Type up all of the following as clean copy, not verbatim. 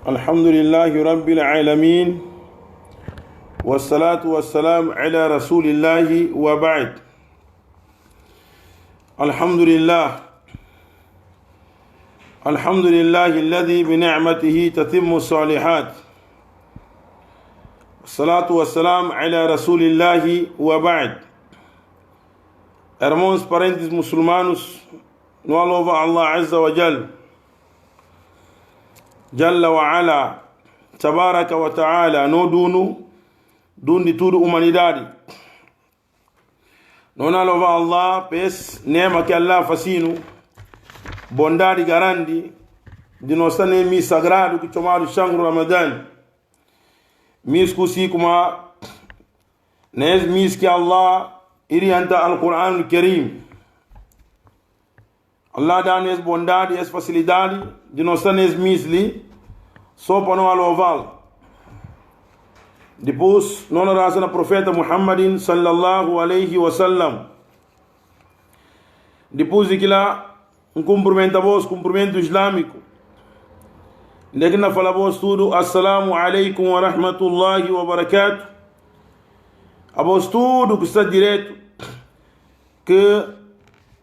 الحمد لله رب العالمين والصلاة والسلام على رسول الله وبعد. الحمد لله الذي بنعمته تتم الصالحات. الصلاة والسلام على رسول الله وبعد. Irmãos, parentes muçulmanos, no louva Allah Azza wa Jalla wa Ala, Tabaraka wa Ta'ala, no dundi tudo humanidade. Non louva Allah, pes, nema que Allah fascino, bondade garandi, de nossa nemi sagrado que chamado Shangro Ramadan. Mis kusi kuma, nes mis que Allah, iri anta al-Quran al-Karim. Allah dá nes bondade, es facilidade, de nossa nes misli, só para não aloval. Depois, não raça na profeta Muhammadin sallallahu alaihi wasallam. Depois de que lá, cumprimento islâmico. Daqui na fala vos tudo, assalamu alaikum wa rahmatullahi wa barakatuh. A vos tudo que está direto, que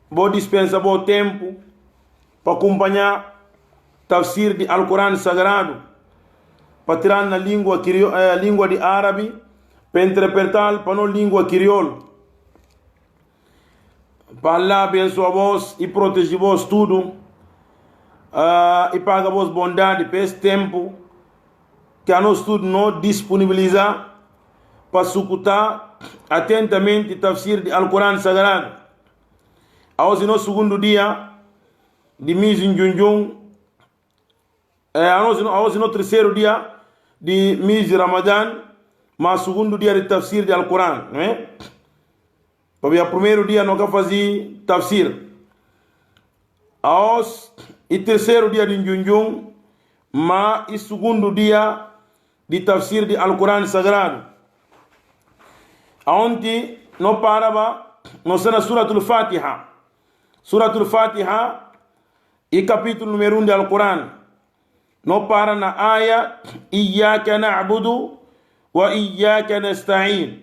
vou dispensar bom tempo para acompanhar tafsir de Al-Quran Sagrado, para tirar na língua de árabe, para interpretar para a língua crioulo. Para Allah abençoar vos e proteger vos tudo, e paga vos bondade para esse tempo que a nós tudo não disponibilizar para escutar atentamente tafsir de Al-Quran Sagrado. Hoje no segundo dia de mês de junho, hoje no terceiro dia de mês de Ramadan, mas segundo dia de tafsir de Al-Quran, não é? Porque o primeiro dia nunca fazia tafsir. Hoje e terceiro dia de junho, mas e segundo dia de tafsir de Al-Quran Sagrado. Aonde não parava, não sei na Suratul Fatiha. Suratul Fatiha e capítulo número 1 do Al-Quran. Não para na aya Iyyaka na'budu wa iyyaka nasta'in.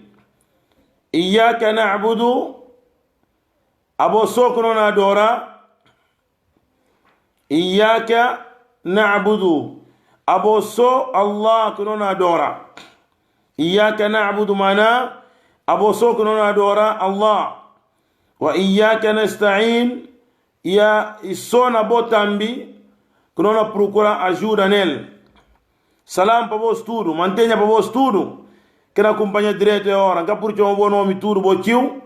Iyyaka na'budu, abo soko non adora. Iyyaka na'budu, abo so Allah non adora. Iyyaka na'budu mana abo soko non adora Allah. Wa iyyaka nasta'in, ya isona botambi kunona procura ajuda nele. Salam para vos tudo, mantenha para vos tudo. Que na companhia direto é hora, nunca por um bom nome tudo botiu.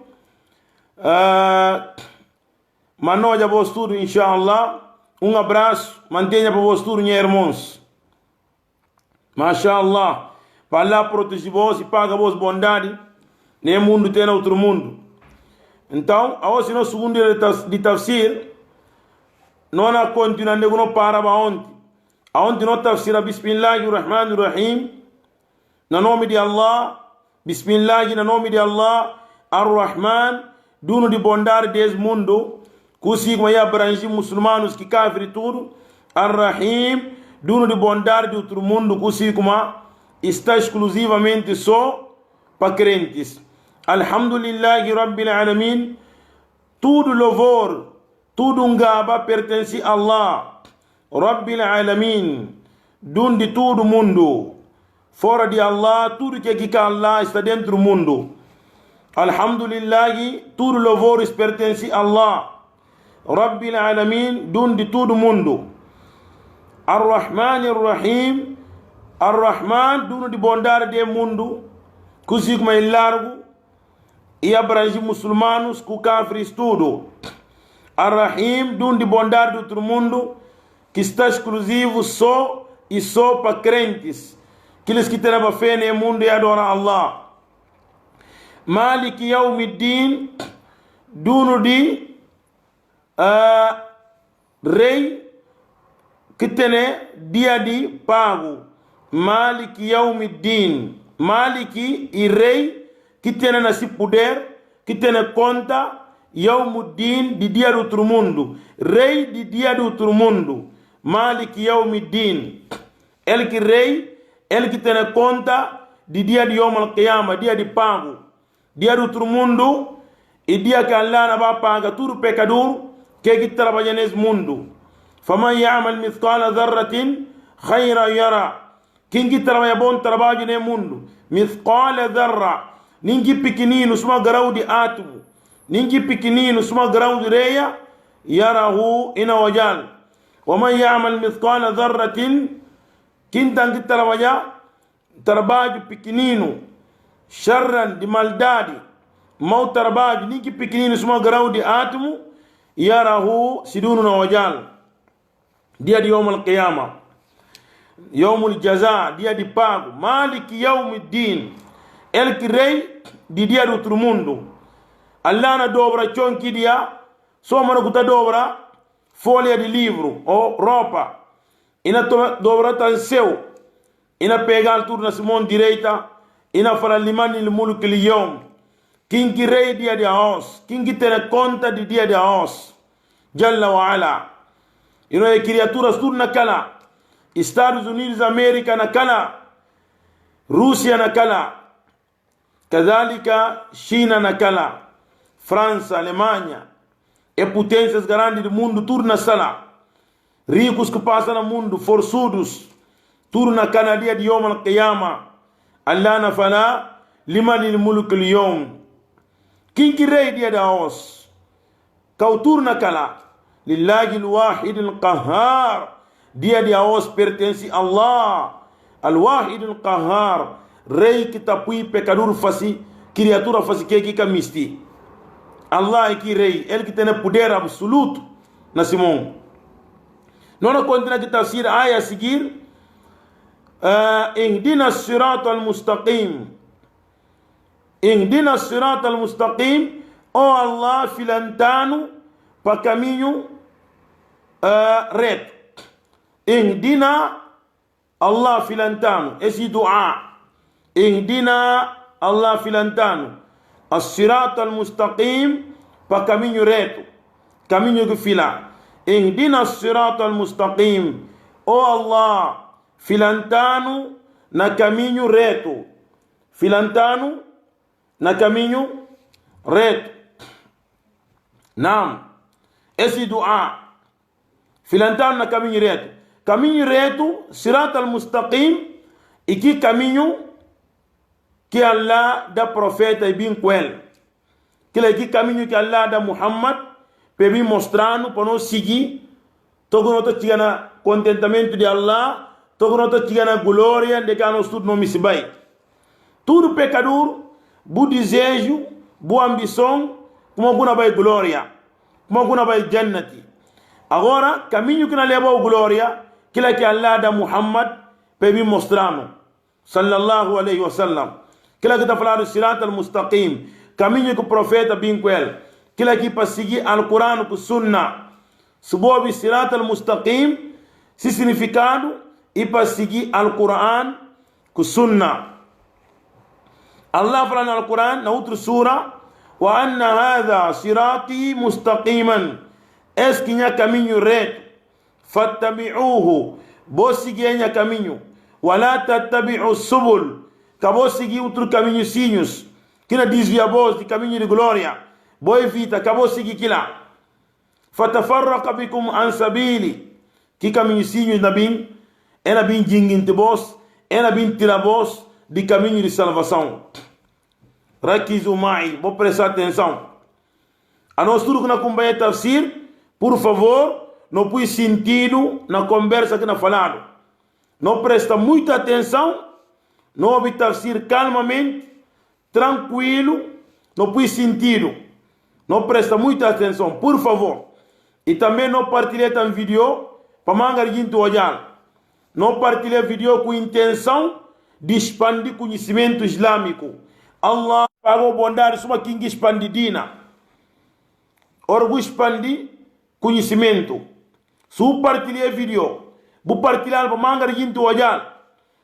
Manoja vos tudo, inshallah. Um abraço, mantenha para vos tudo, minha irmãos. Mashallah, para lá proteger vos e paga vos bondade. Nem mundo tem outro mundo. Então, hoje no segundo dia de tafsir, não na continuando não para onde. Aonde não tafsira Bismillahirrahmanirrahim, na nome de Allah, Bismillah, na nome de Allah, Ar-Rahman, dono de bondade desse mundo, consigo aí abranger muçulmanos que cafre tudo, Ar-Rahim, dono de bondade de outro mundo, consigo está exclusivamente só para crentes. Alhamdulillahi Rabbil Alamin, tudo louvor, tudo gaba pertence a Allah, Rabbil Alamin, dono de todo mundo. Fora de Allah, tudo que Allah está dentro do mundo. Alhamdulillahi, tudo louvor pertence a Allah, Rabbil Alamin, dono de todo mundo. Ar-Rahman Ar-Rahim, Ar-Rahman, dono de bondade do mundo, consigo mais largo, e abrange muçulmanos, com cafres tudo. Ar-Rahim, dono de bondade do outro mundo, que está exclusivo só e só para crentes, aqueles que têm a fé no mundo e adoram Allah. Malik Yawmiddin, dono de rei, que tem dia de pago. Malik Yawmiddin, Malik e rei, que tem esse poder, que tem conta, Yawmuddin, de dia do outro mundo, rei de dia do outro mundo, Malik Yawmiddin. el ki rei el ki tene conta di dia di yom al qiyama, dia di pago, dia do outro mundo, e dia que Allah na ba paga tudo pecador que trabalha nesse mundo. Faman ya'mal mithqala dharratin khayra yara, quem que trabalha bom trabalho nesse mundo, mithqala dharra, ninguém pequenino suma grau de átomo, ninguém pequenino suma grau de reia, yarahu ina wajal. Waman ya'mal mithqala dharratin, quem tem que trabalhar trabalho pequenino, sharran de maldade, mau trabalho, ninguém pequenino suma grau de átomo, yarahu sidunu na wajal. Dia de yawm al-qiyama, yawm al-jaza, dia de pago, malik yawm al-din, el que rei di dia do outro mundo. Allah na dobra chonki dia, só mana kuta dobra folha de livro ou roupa, ina dobra tan seu, ina pegar tudo na mão direita, ina fala liman il mulk al yawm, quem que rei dia de aos, quem que tem conta de dia de aos, jalla wa ala. Ino é criaturas tudo naquela, Estados Unidos da América naquela, Rússia naquela, kadhalika China naquela, França, Alemanha, e potências grandes do mundo tudo na sala, ricos que passam no mundo, forçudos, tudo naquela dia de Yom al-Qiyama. Allah na fala liman il mulk al yawm, quem que rei dia da os, kautur naquela, lillahi al-wahid al-qahhar, dia de aos pertence a Allah, al-wahid al-qahhar, rei que tapui pecador fasi, criatura fasi que kamisti. Allah é que rei, ele que tem poder absoluto na Simão. Não continua de tafsir a aya a seguir, ihdina as-sirat al-mustaqim, ihdina as-sirat al-mustaqim, ó Allah filantano para caminho reto. Ihdina Allah filantano, esse dua, ihdina Allah filantano, as-sirat al-mustaqim para caminho reto, caminho que fila. Ihdina as-sirat al-mustaqim, ó Allah filantano na caminho reto, filantano na caminho reto. Naam, esse dua, filantano na caminho reto, sirat al-mustaqim, e que caminho que Allah da profeta e bem com ele, que caminho que Allah da Muhammad para bem mostrando para nós seguir, todo nós chega na contentamento de Allah, todo nós chega na glória de que nós tudo não misbai. Tudo pecador, bu desejo, bu ambição, como alguma vai glória, como alguma vai jannati. Agora, caminho que não leva a glória, que Allah da Muhammad para bem mostrando, sallallahu alaihi wasallam. Que está falando sirat al-mustaqim, caminho que o profeta bem com ele, que para seguir al-Quran com sunna, subobi sirat al-mustaqim, se significado, e para seguir al-Quran com sunna. Allah fala no al-Quran, na outra sura, wa anna hadha sirati mustaqiman, que é caminho reto, fattabi'uhu, vos seguir caminho, wa la tattabi'u subul, acabou seguir outro caminho sinhos, que não desvia voz de caminho de glória, boa evita, acabou seguir aquilo. Fatafarraqa bikum an sabili, que caminho sinhos na bim, é na bim jinguinte voz, é na bim tira voz de caminho de salvação. Rakizu mai, vou prestar atenção. A nós tudo que na acompanha tafsir, por favor, não pus sentido na conversa que na falado. Não presta muita atenção. Não ouve tafsir calmamente, tranquilo, não pôs sentido, não presta muita atenção, por favor. E também não partilhe um vídeo para mangar gente olhar. Não partilhe vídeo com intenção de expandir conhecimento islâmico. Allah pagou bondade, suma quem expande dina. Orgu expandir conhecimento. Se partilhe vídeo, vou partilhar para mangar gente olhar.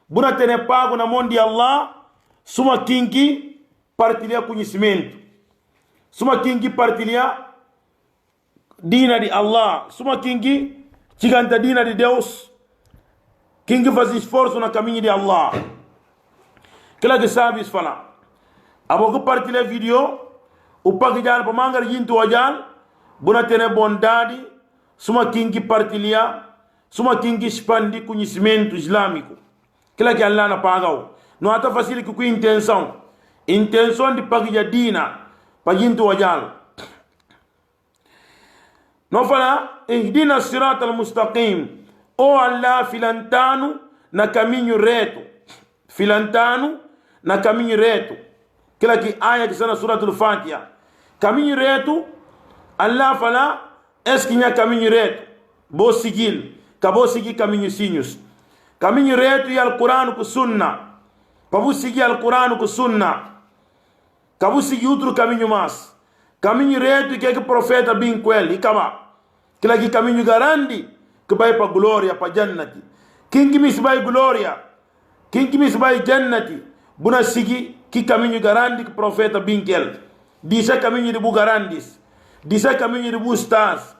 Buna tene pago na mão de Allah, suma kinki partilhar conhecimento, suma kinki partilhar dina de Allah, suma kinki chiganta dina de Deus, kingi faz esforço na caminho de Allah kila que sabe fala abo ko partilha video o pagjar pa mangar yinto wajal buna tene bondade suma kingi partilha suma kingi expandi conhecimento islâmico kila que Allah na pagao não ata facile com intenção de pagjar dina pa yinto wajal não fala ihdina sirata al-mustaqim o Allah filantano na caminho reto filantano na caminho reto kila que aya que está na suratul Fatiha caminho reto Allah fala esquinha caminho reto bo seguir acabou seguir caminho sinhos caminho reto e al-Quran com sunna para você seguir al-Quran com sunna acabou seguir outro caminho mais caminho reto e que o profeta bin quel e acaba kila que caminho garante que vai para glória para jannati quem que me vai glória quem que me vai jannati buna sigi que caminho garante que profeta bin quel disse caminho de bugarandis disse caminho de bustas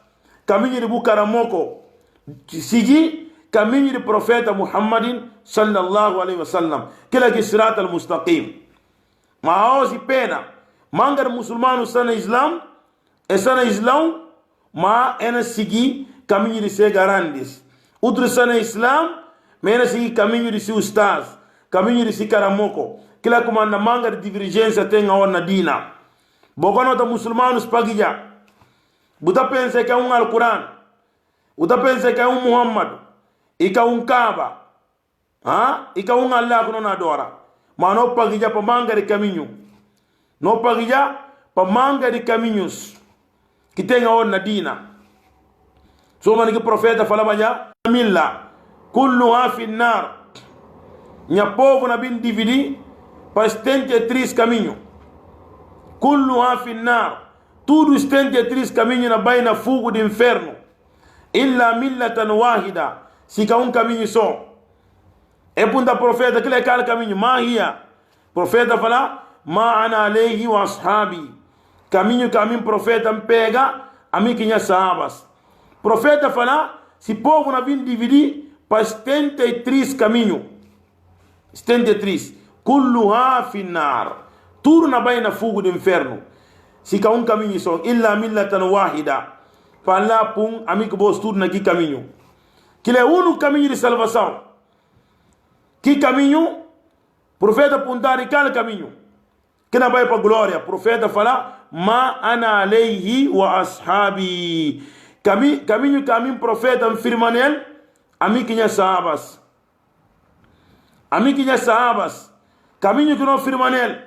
caminho de bucaramoko sigi caminho de profeta Muhammadin sallallahu alaihi wasallam kila que sirat al-mustaqim maozi pena mangar musulmano sana islam e sana islam ma ena sigi caminho de ser garandis outro sana islam ma ena sigi caminho de ser ustaz caminho de ser caramoko kila comanda manga de divergência tem a na dina bogono ta musulmanos pagija buta pensa que é al-Quran buta pensa que é Muhammad e que é Kaaba e que é Allah que não adora mas não pagija pa manga de caminho não pagija pa manga de caminhos que tem a na dina so man que profeta falava já milla kulluha fi nar nya povo na bin dividi para 73 caminhos kulluha fi nar tudo 73 caminhos na baina fogo do inferno illa millatan wahida se que caminho só é punta profeta que é aquele caminho mahia profeta fala ma ana alayhi wa ashabi caminho profeta pega a mim que tinha sahabas profeta fala se povo na bin dividir para 73 caminhos 73 kulluha fi nar tudo na baina fogo do inferno se que caminho só illa millatan wahida fala pum amigo bos tudo na que caminho que é o caminho de salvação que caminho profeta apontar e qual caminho que não vai para glória profeta fala ma ana alayhi wa ashabi caminho profeta afirma nele ami que tinha sahabas caminho que não afirma nele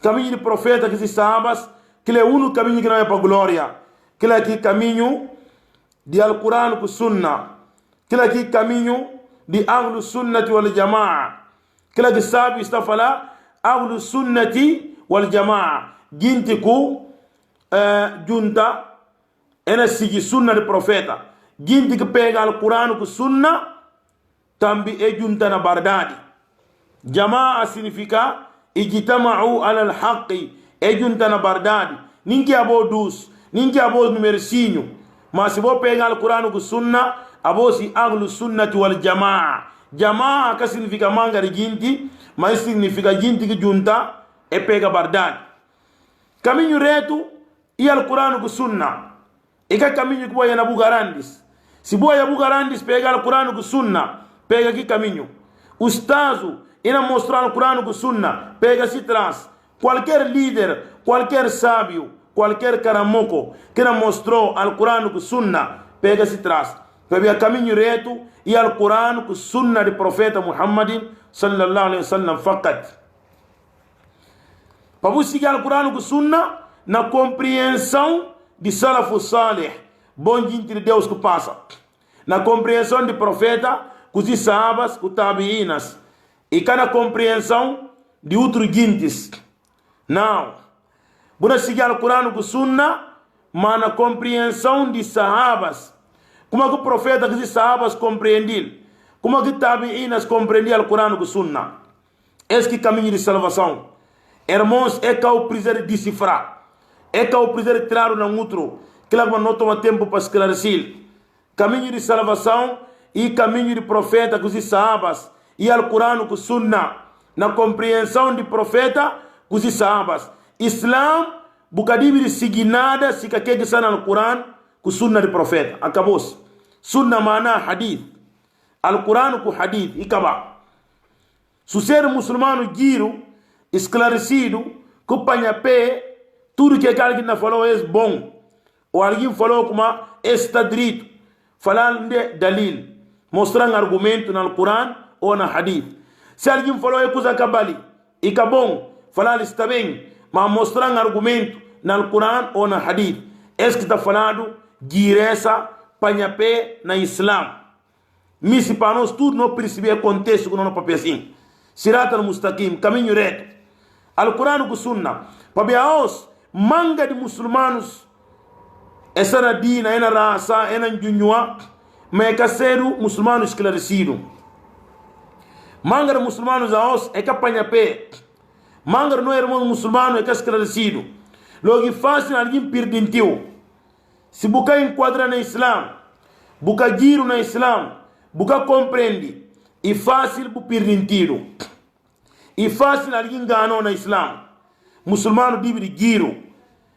caminho de profeta que se sahabas que é o caminho que não vai para glória que é aqui caminho de al-Quran com sunna que é aqui caminho de ahlu sunnati wal jamaa que é que sabe está falar ahlu sunnati wal jamaa ginti ku junta ena sigi sunna de profeta ginti que pega al-Quran ku sunna tambi e junta na bardadi jamaa significa ijtama'u ala al-haqqi e junta na bardadi ninki abo dus ninki abo numercinho mas se vou pegar al-Quran ku sunna abo si ahlu sunnati wal jamaa jamaa ka significa manga de ginti mas significa ginti que junta e pega bardadi caminho reto e al-Quran ku sunna e que caminho que boia na bugarandis se boia bugarandis pega al-Quran ku sunna pega que caminho ustazo ina mostrar al-Quran ku sunna pega se traz qualquer líder qualquer sábio qualquer caramoko que não mostrou al-Quran ku sunna pega se traz pega caminho reto e al-Quran ku sunna de profeta Muhammadin sallallahu alaihi wasallam fakat para você seguir al-Quran com sunna na compreensão de Salafu Salih, bom gente de Deus que passa, na compreensão de profeta, com os sahabas, com os tabiinas, e cada compreensão de outros gentes. Não, você seguir al-Quran com sunna, mas na compreensão de sahabas, como é que o profeta que os sahabas compreendiam, como é que os tabiinas compreendiam al-Quran com sunna, esse que caminho de salvação. Irmãos, é que o precisa de decifrar, é que o precisa de tirar um outro, que lá não toma tempo para esclarecer. Caminho de salvação e caminho de profeta com os sahabas, e Al-Quran com sunna, na compreensão de profeta com os sahabas. Islam, bukadibi de seguir nada, se que está no Al-Quran com sunna de profeta. Acabou-se. Sunna mana hadith. Al-Quran com hadith. E acaba. Se ser muçulmano giro, esclarecido, que panhapé, tudo que alguém falou é bom. Ou alguém falou como está direito. Falar de dalil. Mostrar um argumento no Alcorão ou na hadith. Se alguém falou é coisa cabali, e que bom, falar está bem, mas mostrar um argumento no Alcorão ou na hadith. Esse que está falando, gireza, panhapé na Islam. Mas para nós tudo não perceber o contexto que não é papel assim. Sirat al-Mustaqim, caminho reto. Alcorão com sunna. Para os manga de muçulmanos, essa na dina, é na raça, é na junhua, mas é que ser muçulmano esclarecido. Manga de muçulmanos aos é que apanha pé. Manga não é irmão muçulmano é que esclarecido. Logo fácil alguém perdentiu. Se buca enquadra no Islam, buca giro no Islam, buca compreende, e fácil bu perdentiu. E fácil alguém enganou no Islam. Muçulmano dibe de giro.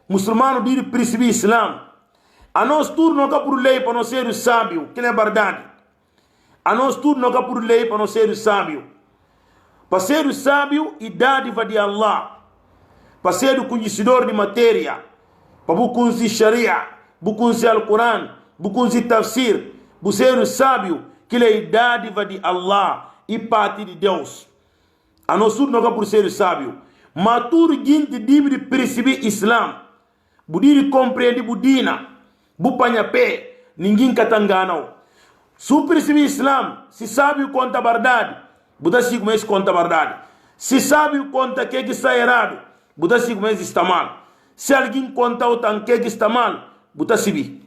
Muçulmano dibe de perceber Islam. A nós tudo não é por lei para não ser sábio, que é verdade. A nós tudo não é por lei para não ser sábio. Para ser sábio, e dádiva de Allah. Para ser o conhecedor de matéria. Para bucunzi sharia, bucunzi al-Quran, bucunzi tafsir. Para ser sábio, que é dádiva de Allah e parte de Deus. A nós tudo não é por ser sábio. Mas tudo gente deve de perceber Islam. Budir compreender budina. Bupanya pé, ninguém catangana. Se perceber Islam, se sabe o conta verdade, Buda se começa a conta verdade. Se sabe o conta que está errado, Buda se começa está mal. Se alguém conta o tanque que está mal, Buda se vi.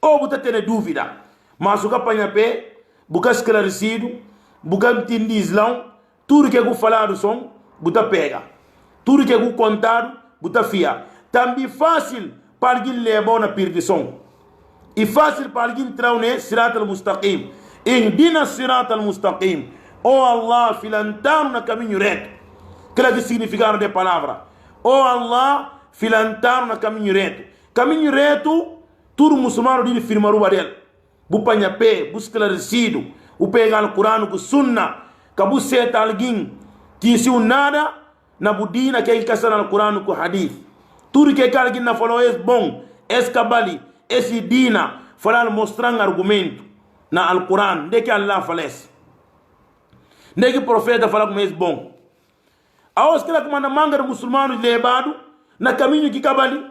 Ou Buda tem dúvida. Mas o que apanha pé, Buda esclarecido, Buda entende Islam, tudo que eu falado som, Buda pega. Tudo que eu contado, Buda fia. Também fácil para alguém levar na perdição. E fácil para alguém entrar no Sirat al-Mustaqim. Ihdina Sirat al-Mustaqim. Oh Allah, filantar no caminho reto. Que é o significado da palavra? Oh Allah, filantar no caminho reto. Caminho reto, tudo muçulmano deve firmar o barel. Bupanha pé, esclarecido. O pegar o Corão com sunna. Cabu seta alguém que se nada na budina que é caçar no Corão com hadith. Tudo que alguém na falou é bom, é cabali. Esse dina, falar mostrar um argumento na Al-Quran, de que Allah falece. De que o profeta fala como é bom. A os que ela comanda manga de muçulmanos levado na caminho que cabali.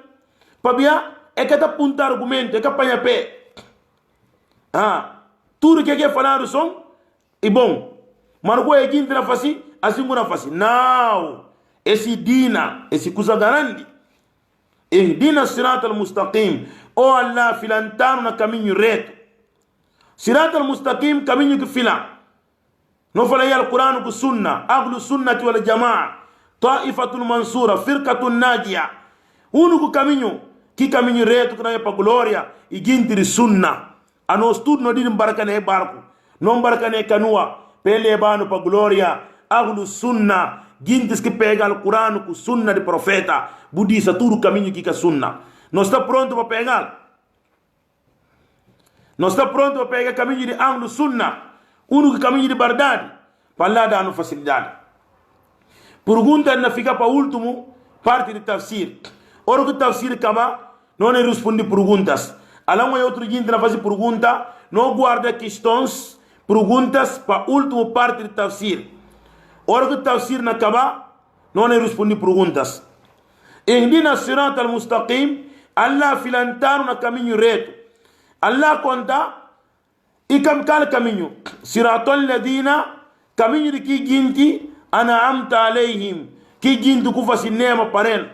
Pabia, é que aponta argumento, é que apanha pé. Tudo que é falado som, é bom. Mas não é que entra fácil, assim não é fácil. Não, esse dina, esse coisa grande. Ihdina Sirat al-Mustaqim. Oh Allah, filantar no caminho reto. Sirat al-Mustaqim, caminho que fila. Não falei al-Quran com sunna. Ahlu sunnati wal jama'a. Ta'ifatul mansura, firqatul najia. Único caminho, que caminho reto que não é para glória. E gente de sunna. A nós tudo não dizem barcane barco. Não barcane canoa. Pele bano para glória. Ahlu sunna. Gente que pega al-Quran com sunna de profeta. Budista, tudo caminho que é sunna. Não está pronto para pegar. Não está pronto para pegar caminho de Ahlu Sunna. Único caminho de verdade. Para lá dar facilidade. Pergunta na fica para o último parte de tafsir. Ora que tafsir acaba, não é responder perguntas. Além de outro gente na fazer pergunta, não guarda questões, perguntas para a última parte de tafsir. Ora que tafsir na acaba, não é responder perguntas. Ihdina Sirat al-Mustaqim. Allah filantar no caminho reto. Allah conta e qual caminho? Siratul ladina, caminho de que gente an'amta alayhim, que gente que faz cinema para ele,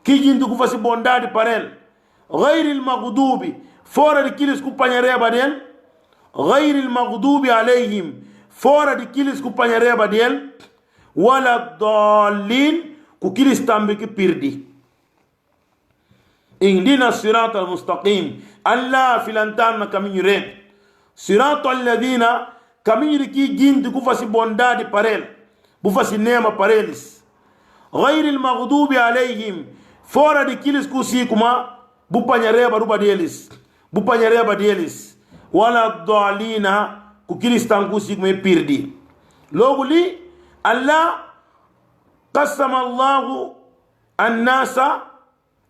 que gente que faz bondade para ele. Ghairil maghdubi, fora de aqueles que companheireba dele. Ghairil maghdubi alayhim, fora de aqueles que companheireba dele. Wala dallin, com aqueles também que perdi. Ihdina Sirat al-Mustaqim. Allah filantar na caminho reto. sirata alladhina kamiri ki gindi kufasi bondadi parel bufasi nema parelis غير المغضوب عليهم fora di kilis kusi kuma bupanyareba ruba delis bupanyareba delis wala dhalina ku kilis tankusi kuma pirdi loguli Allah qasama Allah an-nasa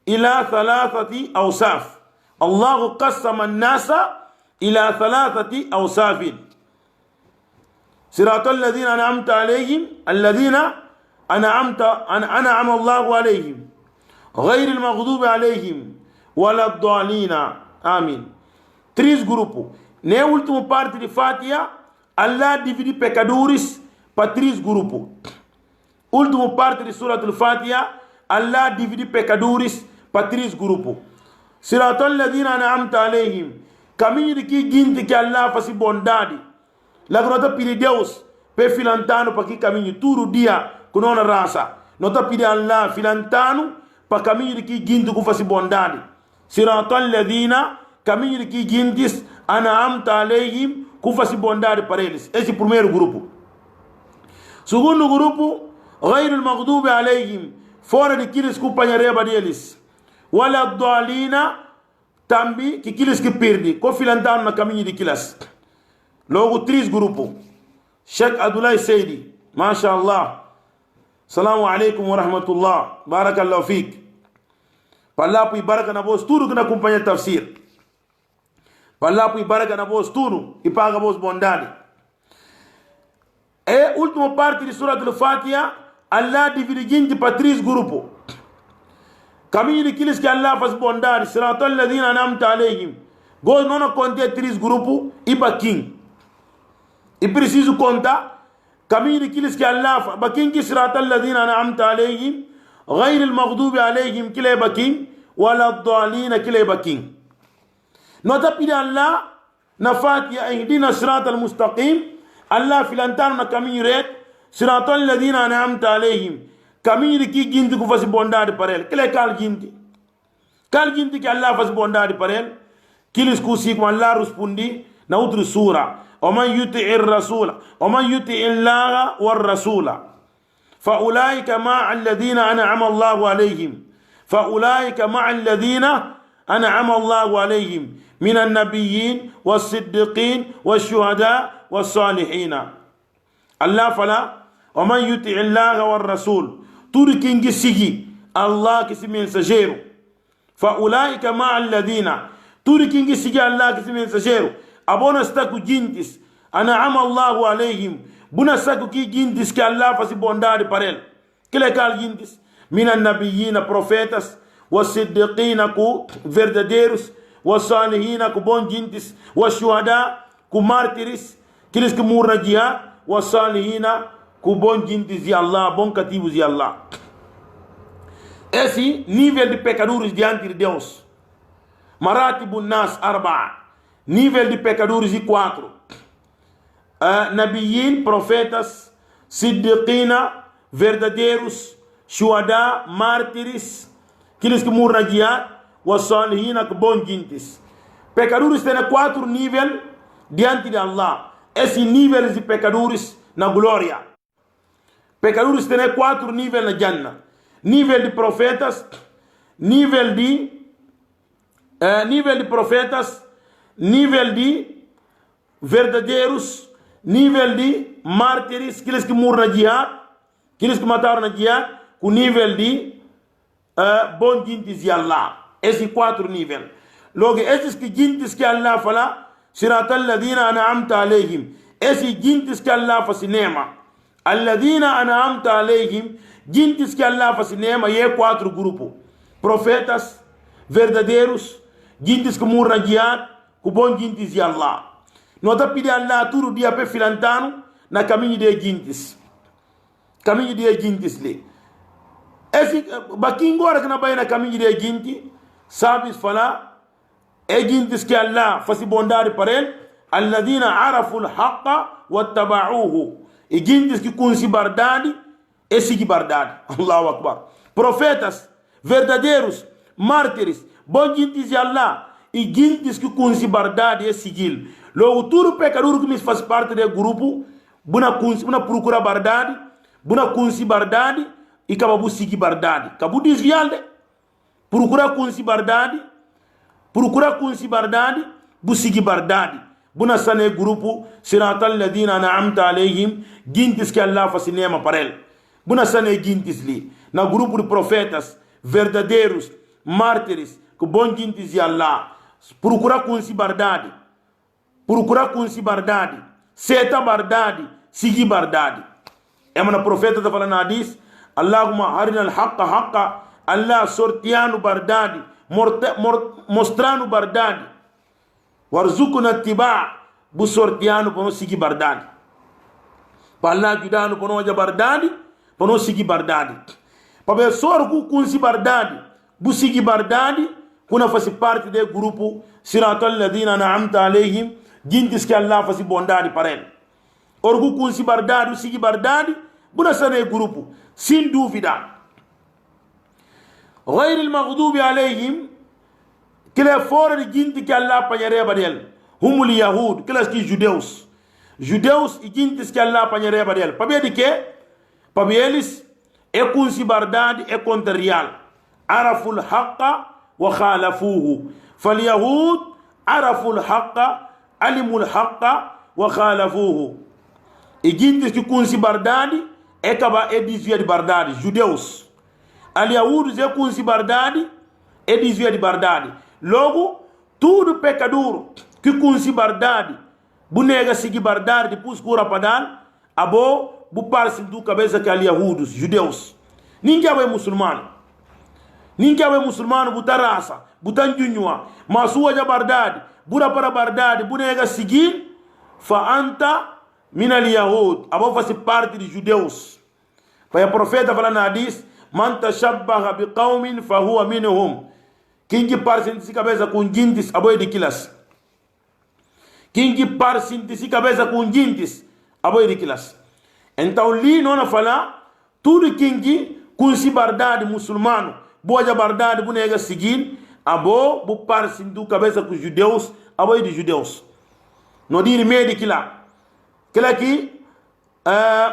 ila thalathati awsaf Allah qasama an-nasa ila thalathati awsaf siratal ladhina an'amta alayhim alladhina أنعم الله عليهم غير المغضوب عليهم ولا الضالين آمين. Três grupos. Na última parte de Fatiha, Allah divide pecadores para três grupos. Última parte de Surah Al-Fatiha, Allah divide pecadores para três grupos. Siratal ladhina an'amta alayhim. Caminho de que gente que Allah faz bondade. Lá que nós pedimos Deus, para filantano para que caminho todo dia kunona rasa nota pidi Allah filantanu pa kamiri ki gindu ku fasi bondadi siratal ladina kamiri ki gindis an'amta alayhim ku fasi bondadi parelis. Esse primeiro grupo. Segundo grupo, ghayrul maghdubi alayhim fora de kilis ku panhareba deles wala dhalina tambi ki kilis ki perdi ko filantanu na kamiri de kilas. Logo três grupo. Sheikh Abdullah Saidi, masha Allah. Assalamu alaikum wa rahmatullah. Barakallahu fiik. Palla pui baraka na vos tudo que na acompanha tafsir. Palla pui baraka na vos tudo e paga vos bondade. E última parte de Surah Al-Fatiha, Allah divide para três grupos. Caminho de aqueles que Allah faz bondade, siratal ladhina an'amta alayhim. Gos não conta três grupos e para quem? E preciso contar caminho daqueles que Allah baquim que sirata alladhina an'amta alayhim غير المغضوب عليهم كلا baquim ولا الضالين كلا baquim. Nota pide Allah na Fatiha ihdina sirata al-mustaqim. Allah filantano na caminho ret sirata alladhina an'amta alayhim caminho que ginti ku faz bondade para ele kala kal ginti que Allah faz bondade para ele kilis ku si com Allah respondi na outra sura ومن يطع الرسول ومن يطع الله والرسول فأولئك مع الذين أنعم الله عليهم فأولئك مع الذين أنعم الله عليهم من النبيين والصديقين والشهداء والصالحين. الله فلا ومن يطع الله والرسول تركين سيجي الله كسمين سجيرو فأولئك مع الذين تركين سيجي الله كسمين سجيرو abona staku jintis an'ama Allahu alayhim buna staku ki jintis que Allah faz bondade para ele que kal jintis minan nabiyina profetas was-siddiqina ku verdadeiros was-salihina ku bom jintis was-shuhada ku mártires aqueles que morram de jihad was-salihina ku bom jintis de Allah bom cativos de Allah. Esse nível de pecadores diante de Deus maratibun nas arba'a. Nível de pecadores e quatro. Nabiyin, profetas, siddiqina, verdadeiros, shuhada, mártires, aqueles que morram na jihad, was-salihina, que bons gentes. Pecadores têm quatro níveis diante de Allah. Esses níveis de pecadores na glória. Pecadores têm quatro níveis na Jannah. Nível de profetas, nível de profetas, nível de verdadeiros, nível de mártires, aqueles que morreram na jihad, aqueles que mataram na jihad, com nível de bom gentes de Allah. Esses quatro níveis. Logo, esses que gentes que Allah fala, siratal ladhina an'amta alayhim. Esses gentes que Allah faz cinema. Alladhina an'amta alayhim, gentes que Allah faz cinema, e quatro grupos. Profetas, verdadeiros, gentes que morreram na jihad, ku bon jintis de Allah. Nota pide Allah tudo dia pe filantano na caminho de jintis. Caminho de jintis le. Esse bakingo ora que na baina caminho de jinti, sabes fala e jintis que Allah faz bondade para ele, alladhina arafu al-haqqa wattaba'uhu. E jintis que conhece verdade e segue verdade. Allahu Akbar. Profetas, verdadeiros, mártires, bom jintis de Allah. E gentes que conhecem verdade e sigil. logo tudo pecador que me faz parte do grupo buna procura bardade buna kunsi bardade e kababu sigi bardade kabu desvialde procura kunsi bardade bu sigi bardade buna sane grupo siratal ladina an'amta alayhim gintis que Allah fa cinema parel buna sane gintis li na grupo de profetas verdadeiros mártires que bom gintis de Allah procura kunsi bardade seta bardade sigi bardade emana profeta da fala na hadis Allahumma harina al-haqqa haqqa Allah sortiano bardade mostrando bardade warzukuna ittiba bu sortiano pono sigi bardade pa Allah judano pono waja bardade pono sigi bardade pa be sorgu kunsi bardade bu sigi bardade kuna fasi parte de grupo siratal ladina an'amta alayhim jintis que Allah fasi bondade parel orgu kunsi bardade sigi bardade buna sane grupo sin dúvida غير المغضوب عليهم كلا فور جنت كلا بانيري بدل هم اليهود كلا سكي جوديوس جنت كلا بانيري بدل بابيدي كي بابيلس اكون سي برداد اكون ريال عرفوا الحق وخالفوه فاليهود عرفوا الحق علموا الحق وخالفوه جنت كون سي برداد ekaba edizia di bardadi judeus aliyahudu ze kunsi bardadi edizia di bardadi logo tudo pecador que kunsi bardadi bu nega sigi bardadi pus kura padal abo bu parsi du cabeça que aliyahudu judeus ninguém é muçulmano bu tarasa bu tanjunywa masuwa ja bardadi bura para bardadi bu nega sigi fa anta min al-yahud abo faz parte de judeus para o profeta fala na hadis man tashabbaha biqaumin fa huwa minhum kingi parsinti cabeça com jintis abo de kilas kingi parsinti cabeça com jintis abo de kilas então li nona fala tudo kingi com si bardade muçulmano boja bardade bu nega sigin abo bu parsinti cabeça com judeus abo de judeus no dir medi kila كلاكي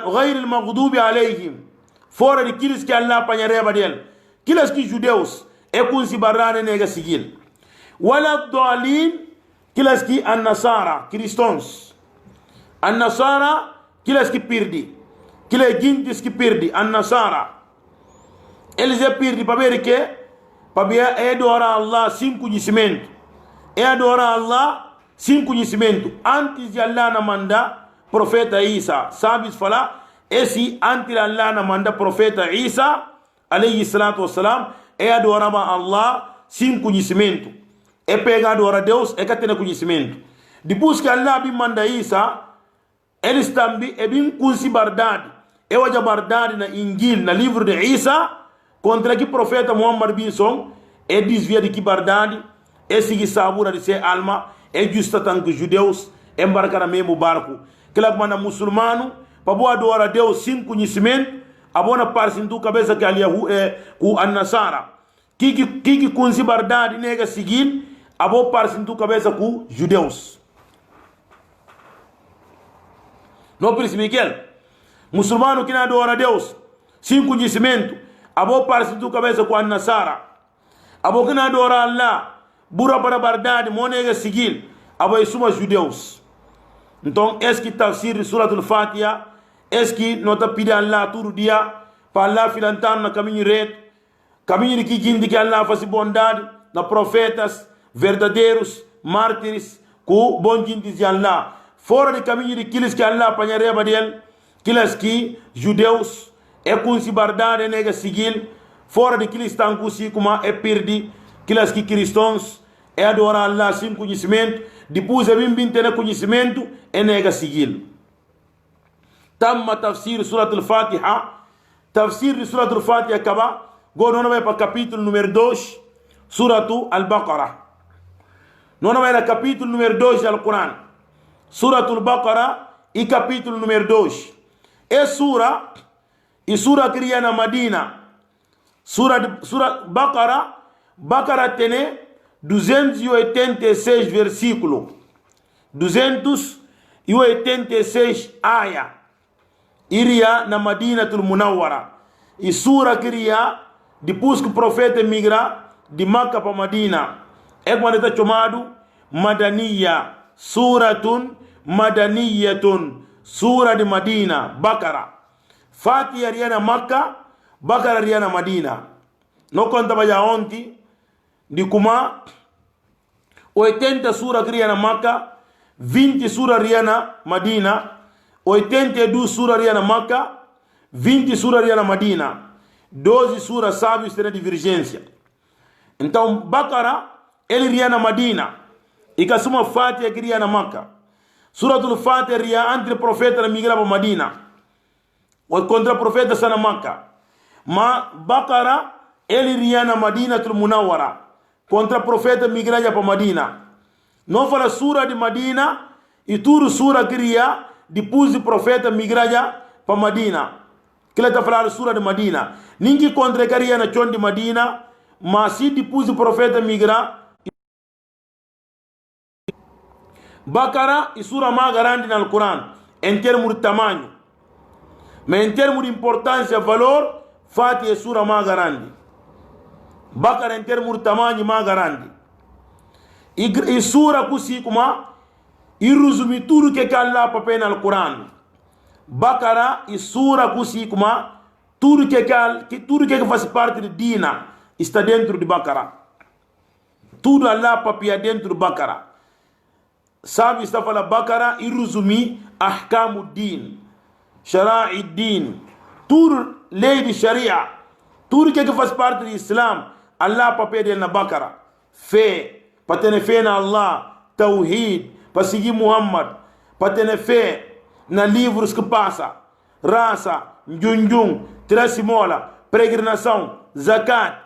غير المغضوب عليهم فور الكيلس كي الله بانيريبا ديال كيلاس كي جوديوس اكون سي برانه نيغا سيجيل ولا الضالين كيلاس كي النصارى كريستونس النصارى كيلاس كي بيردي كلا جينتس كي بيردي النصارى الزي بيردي بابيركي بابيا ادورا الله سينكو نيسمنت ادورا الله سينكو نيسمنت انتي الله نماندا profeta Isa sabis fala esi anti Allah na manda profeta Isa alayhi salatu wassalam e adorava Allah sin conhecimento e pega adora Deus e catena conhecimento depois que Allah bi manda Isa eles também e bim kunsi bardade e waja bardade na Injil na livro de Isa contra que profeta Muhammad bin son e desvia de que bardade e sigi sabura de ser alma e justa tanto judeus embarcar mesmo barco kila mana musulmano pabo adora Deus sin conhecimento abona parsin tu cabeça que ali o an-nasara kiki kunsi bardade nega seguir abo parsin tu cabeça ku judeus no príncipe Miguel musulmano que adora Deus sin conhecimento abo parsin tu cabeça ku an-nasara abo que adora Allah bura para bardade monega seguir abo suma judeus. Então, est-ce que tafsir de Surat al-Fatiha, est-ce que nota pide Allah todo dia, para Allah filantar na caminho reto, caminho que gente que Allah faz bondade, na profetas verdadeiros, mártires, com bom gente de Allah. Fora de caminho de aqueles que Allah apanhareba dele, aqueles que judeus, é com se bardade, nega seguir, fora de aqueles que estão com si, como é perdi, aqueles que cristãos, é adorar Allah sem conhecimento, depois é bem ter conhecimento e nega seguir. Tamma tafsir surat al-Fatiha, tafsir de surat al-Fatiha acaba, agora vai para capítulo número 2, surat al-Baqarah. Não vai para capítulo número 2 do Alcorão, surat al-Baqarah e capítulo número 2. É sura cria na Madina, sura Baqarah tem 286 versículos. 286 aya iria na Madinatul Munawwara. E sura queria depois que o profeta migra de Maca para Madina é quando está chamado Madaniya, suratun madaniyatun, sura de Madina, Bakara. Fatiha riana Maca, Bakara riana Madina. No conta já ontem de kuma 80 sura riana Maca, 20 sura riana Madina, 82 sura riana Maca, 20 sura riana Madina, 12 sura sábios terá divergência. Então Bakara ele riana Madina, e que suma Fatiha riana Maca. Suratul Fatiha ria entre profeta e migra para Madina, ou contra profeta sana Maca. Ma Bakara ele ria na Madinatul Munawwara, contra profeta migra para Madina. Não fala sura de Madina e tudo sura queria depois de profeta migra para Madina. Que ele está falando sura de Madina. Ninguém contra queria na chão de Madina, mas se depois de profeta migra. Bakara e sura mais grande no Corão em termos de tamanho, mas em termos de importância, valor, Fatiha é sura mais grande. Bakara em termos de tamanho mais grande. E sura kusi kuma e resumir tudo que Allah papel no Corão. Bakara e sura kusi kuma tudo que faz parte de Dina está dentro de Bakara. Tudo Allah papel dentro de Bakara. Sabe, está falando Bakara e resumir Ahkamuddin, Shara'iddin, tudo lei de Sharia, tudo que faz parte do Islam, Allah papel dele na Bakara. Fé, para ter fé na Allah, Tawhid, para seguir Muhammad, para ter fé na livros que passa, raça, njunjung, tracimola, peregrinação, zakat,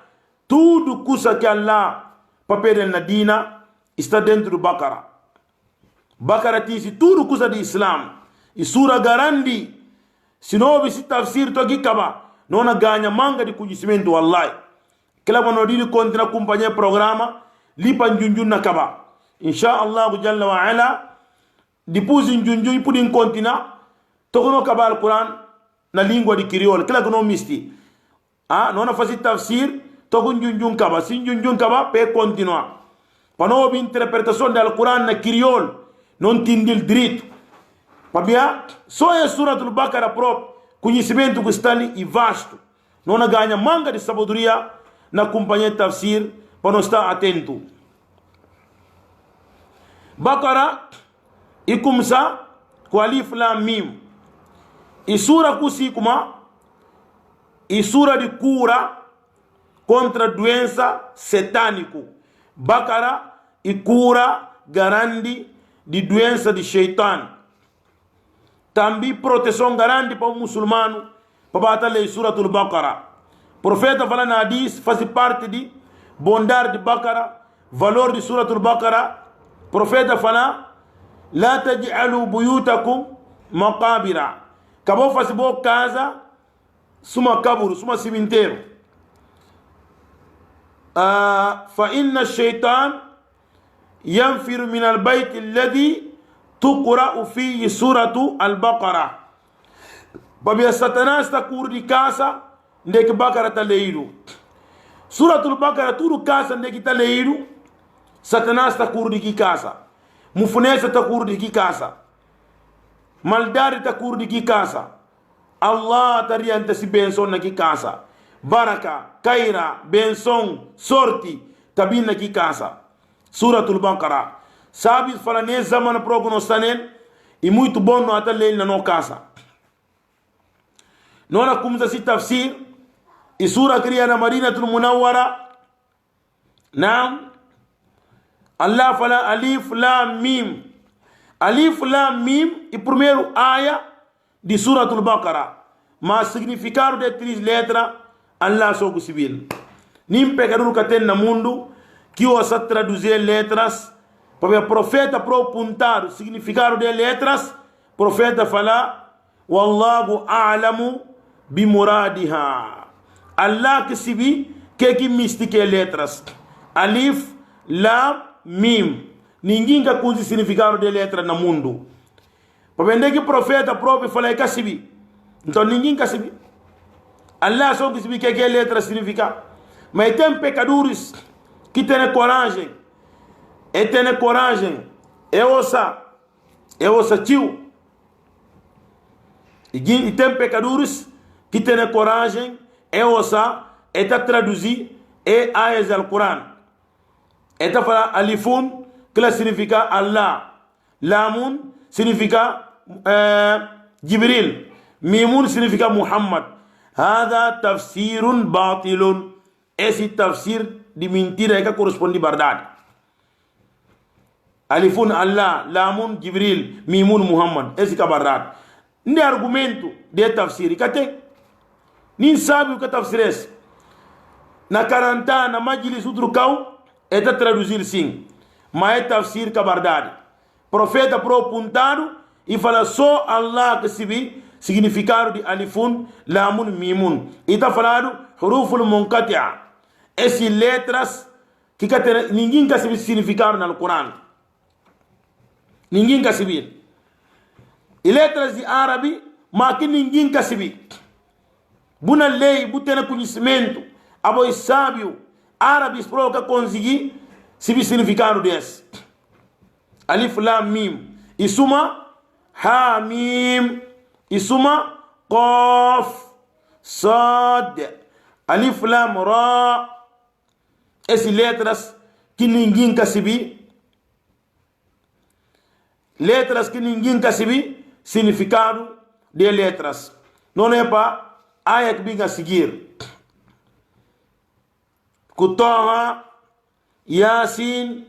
tudo que Allah papel dele na Dina está dentro do Bakara. Bakara tisi tudo coisa de Islam. E sura garandi. Se não houve esse tafsir, tu aqui acaba. Não ganha manga de conhecimento, wallahi. Aquela quando ele continua a acompanhar o programa, lipan junjun na acaba. Inshallah, Jalla wa Ala, depois em junjun, e podem continuar, toco no acabar o Corão na língua de crioulo. Aquela que não misti. Não fazer tafsir, toco em junjun acaba. Se junjun acaba, pode continuar. Para não houve interpretação do Corão na crioulo, não tindil direito. Pabia, só é suratul Bakara próprio, conhecimento que está ali e vasto. Não ganha manga de sabedoria na companhia de tafsir, para não estar atento. Bakara, e começa com Alif Lam Mim. E sura kusikuma, e sura de cura contra doença satânico. Bakara, e cura garante de doença de shaitan. Também proteção garante para o muçulmano para bater a suratul Bakara. Profeta fala na hadith, faz parte de bondade de Bakara, valor de suratul Bakara. Profeta fala, la taj'alu buyutakum maqabira. Acabou faz boa casa, suma caburo, suma cemitério. Fa inna shaitan ينفر من البيت الذي تقرأ فيه سورة البقرة. بابي ستناس تقول دي كاسا ندك بقرة تليلو. سورة البقرة تقول كاسا ندك تليلو. ستناس تقول دي كاسا. مفنيس تقول دي كاسا. مالدار تقول دي كاسا. الله تري أنت سي بنسون نكي كاسا. بركة كايرا بنسون sorti tabin naki كاسا. Suratul Bakara. Sabe, fala nesse zaman progo no stanen e muito bom no até na no casa. Nona começa se tafsir e sura cria na Madinatul Munawwara. Naam. Allah fala Alif Lam Mim. Alif Lam Mim e primeiro aya de Suratul Bakara. Mas significado de 3 letras Allah só civil. Nim pecador que tem no mundo que ousa traduzir letras, para o profeta apontar o significado de letras, o profeta fala, Wallahu a'lamu bimuradiha. Allah que sabe que mistique letras. Alif, Lam, Mim. ninginga kunzi significado de letra na mundo pabende que profeta próprio fala kasibi então ninguém kasibi Allah só que sabe que letra significa mas tem pecadores que tem coragem e tem coragem é ossa tio e tem pecadores que tem coragem é ossa e tá traduzir e ayas al Quran e tá fala alifun que significa Allah lamun significa Jibril mimun significa Muhammad hada tafsirun batilun esse tafsir de mentira que corresponde à verdade alifun Allah lamun Jibril mimun Muhammad esse que é verdade nem argumento de tafsir que nem sabe o que tafsir é na quarentena na majlis outro cau é traduzir sim mas é tafsir que é verdade profeta propuntado e fala só Allah que se significado de alifun lamun mimun e está falando huruful munqati'a essas letras que ninguém quer saber significado no Corão ninguém quer saber e letras de árabe mas que ninguém quer saber buna lei butena conhecimento abo sábio árabes para que conseguir saber significado desse alif lam mim isuma ha mim isuma qaf sad alif lam ra essas letras que ninguém quer saber letras que ninguém quer saber significado de letras não é para aya que vem a seguir Kutoha Yasin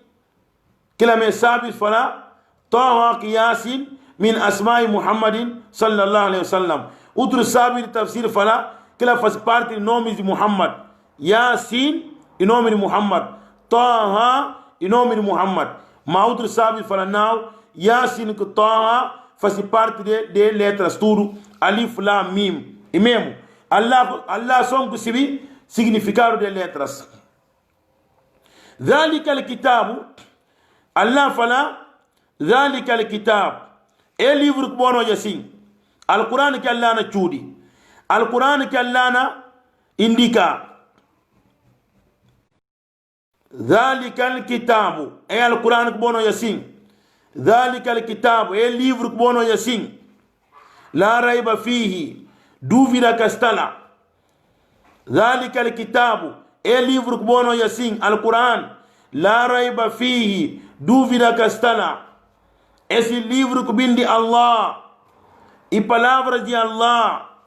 kila mesabi fala Toha Yasin min asma'i Muhammadin sallallahu alaihi wasallam outro sabe de tafsir fala que ela faz parte do nome de Muhammad Yasin em nome de Muhammad Toha em nome de Muhammad mas outro sabe fala não Yasin que Toha faz parte de letras tudo alif lam mim e mesmo Allah só que significado de letras ذلك الكتاب الله فلا ذلك الكتاب ايه livro que bono assim Al-Quran que Allah na chudi Al-Quran que Allah na indica ذلك الكتاب ايه Al-Quran que bono assim ذلك الكتاب ايه livro que bono assim لا ريب فيه dúvida castala ذلك الكتاب é livro que bono assim Al-Quran la raiba fihi dúvida castala esse livro que vem de Allah e palavras de Allah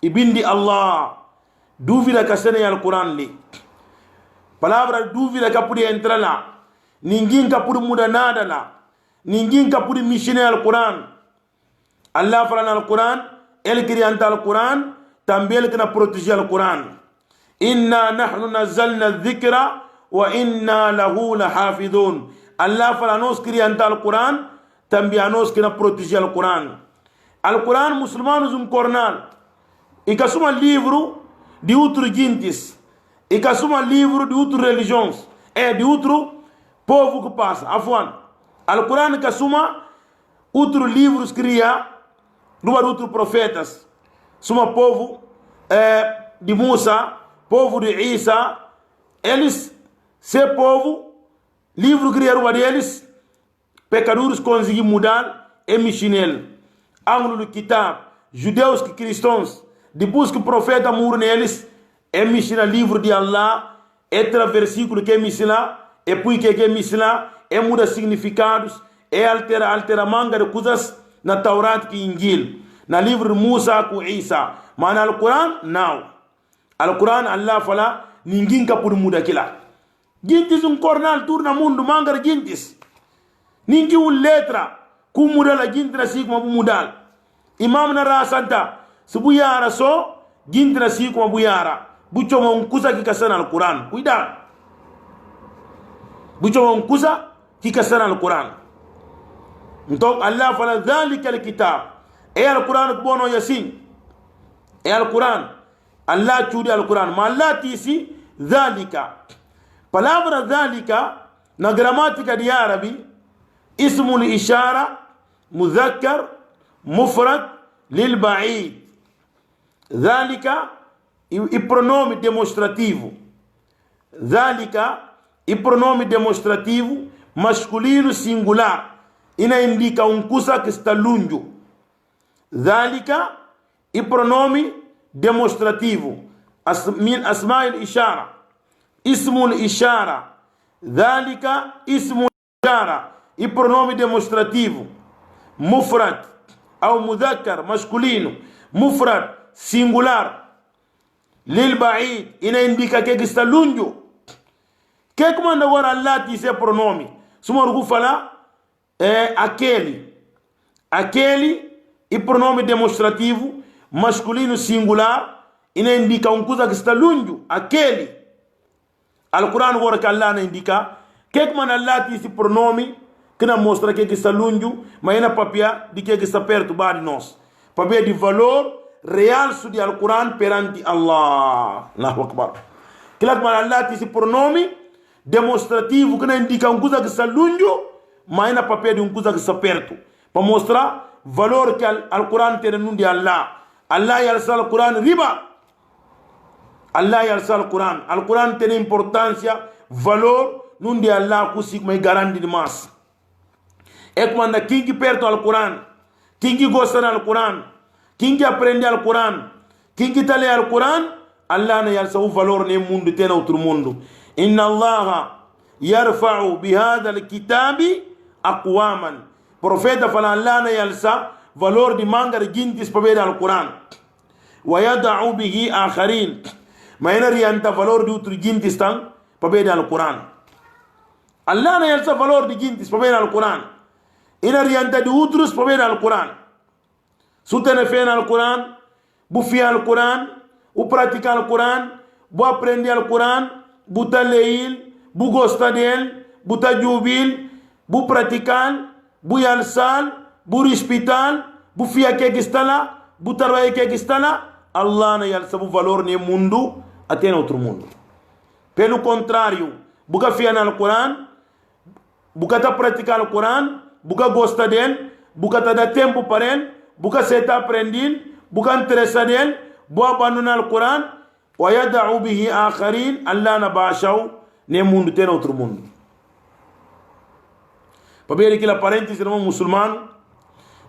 e vem de Allah dúvida castala é Al-Quran li palavra dúvida que pode entrar lá ninguém que pode mudar nada lá ninguém que pode mexer Al-Quran Allah fala no Al-Quran ele queria entrar Al-Quran também ele quer proteger Al-Quran inna nahnu nazzalna dhikra wa inna lahu lahafidhun Allah fala nós criamos o Quran também nós que proteger o Quran Al-Quran muçulmanos cornal e que suma livro de outros gentes e que suma livro de outras religiões de outro povo que passa afwan Al-Quran que suma outros livros cria de outros profetas suma povo de Musa povo de Isa, eles, se povo, livro criaram deles, pecadores conseguiram mudar e mexer ângulo do kitab, judeus que cristãos, depois que o profeta morreu neles, e mexer livro de Allah, entra versículo que mexer lá, e depois que mexer lá, e muda significados, e altera manga de coisas na Taurat e Injil, na livro de Musa com Isa, mas no Al-Quran, não. Al-Quran Allah fala ninguém que pode mudar aquilo. Gintis cornal turna mundo mangar gintis. Ninguém letra como mudar a gintis assim como mudar. Imam na rasanta subuyara so gintis assim como buyara. Bucho kusa que kasana Al-Quran. Cuidado. Bucho kusa que kasana Al-Quran. Então Allah fala dhalika al-kitab. Al-Quran bono yasin. Al-Quran Allah chudi Al-Quran ma Allah tisi dhalika palavra dhalika na gramática de árabe اسم الإشارة مذكر مفرد للبعيد. ذلك pronome demonstrativo. ذلك pronome demonstrativo masculino singular, ina indica kusa que está lungo. ذلك pronome demonstrativo من أسماء الإشارة. اسم الإشارة. ذلك اسم الإشارة pronome demonstrativo مفرد أو مذكر masculino, مفرد singular, للبعيد ina indica que está lungo. Que comanda agora Allah dice pronome sumaru fala aquele pronome demonstrativo masculino singular, ina indica coisa que está lungo, aquele. Al-Quran agora que Allah na indica que comanda Allah dice pronome que na mostra que está lungo, mas ina papia de que está perto de nós, papia de valor real di Al-Quran perante Allah. Allahu Akbar. Kila kama Allah dice pronome demonstrativo que não indica coisa que está longe, mas na papel de coisa que está perto, para mostrar valor que Al-Quran tem no de Allah. Allah yalsa Al-Quran riba. Allah yalsa Al-Quran. Al-Quran tem importância, valor no de Allah que se me garante demais. É quando quem que perto Al-Quran, quem que gosta do Al-Quran, quem que aprende Al-Quran, quem que tá lê Al-Quran, Allah na yalsa o valor no mundo tem outro mundo. إن الله يرفع بهذا الكتاب أقواما. Profeta fala Allah na yalsa valor de manga de gintis pabeda al-Quran. ويدعو به آخرين. ما ينري أنت valor de outro gintis tang pabeda al-Quran. Allah na yalsa valor de gintis pabeda al-Quran. Inari anta de outros pabeda al-Quran. Sutene fena al-Quran, bu fi al-Quran, bu pratica al-Quran, bu aprende al-Quran, buta leil, bu gosta del, buta jubil, bu pratical, bu yalsal, bu rispital, bu fia que estala, bu tarwaye que estala, Allah na yalsa bu valor ne mundo até outro mundo. Pelo contrário, buka fia na Al-Quran, buka ta praticar Al-Quran, buka gosta del, buka ta da tempo para ele, buka seta aprendil, buka interessa del, bu abandona Al-Quran, ويدعو به آخرين الله نباشوا نموند تين أوتر موند. فبيرك لا بارنتيز نمو مسلمان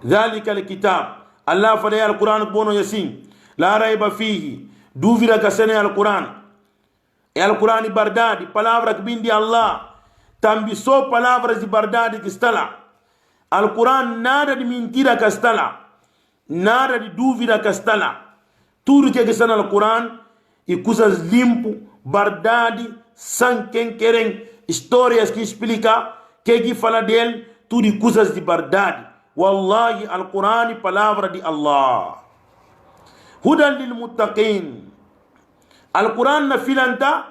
ذلك الكتاب الله فدي القرآن بونو يسين لا ريب فيه دوفيرا كسنة القرآن بردادي palabra كبين دي الله تنبسو palabras دي بردادي كستلا القرآن nada de mentira كستلا nada de dúvida كستلا tudo que está no Alcorão e coisas limpo, verdade, sem quem querem, histórias que explica, que fala dele, tudo coisas de verdade. Wallahi, Al-Quran, palavra de Allah. Hudan lil muttaqin. Al-Quran na filanta,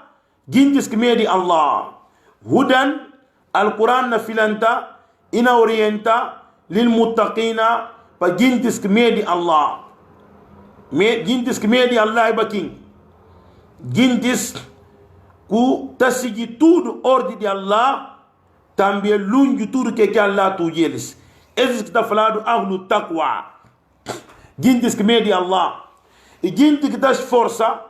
gintis que de Allah. Hudan, Al-Quran na filanta, ina orienta, lil muttaqina, pa gintis que de Allah. Gintis que de Allah e baking. Gintis ku tasigi tudo ordem de Allah, também lunge tudo que Allah tu eles. Esses que está falando ahlu taqwa. Gintis que de Allah. E gintis que está esforça,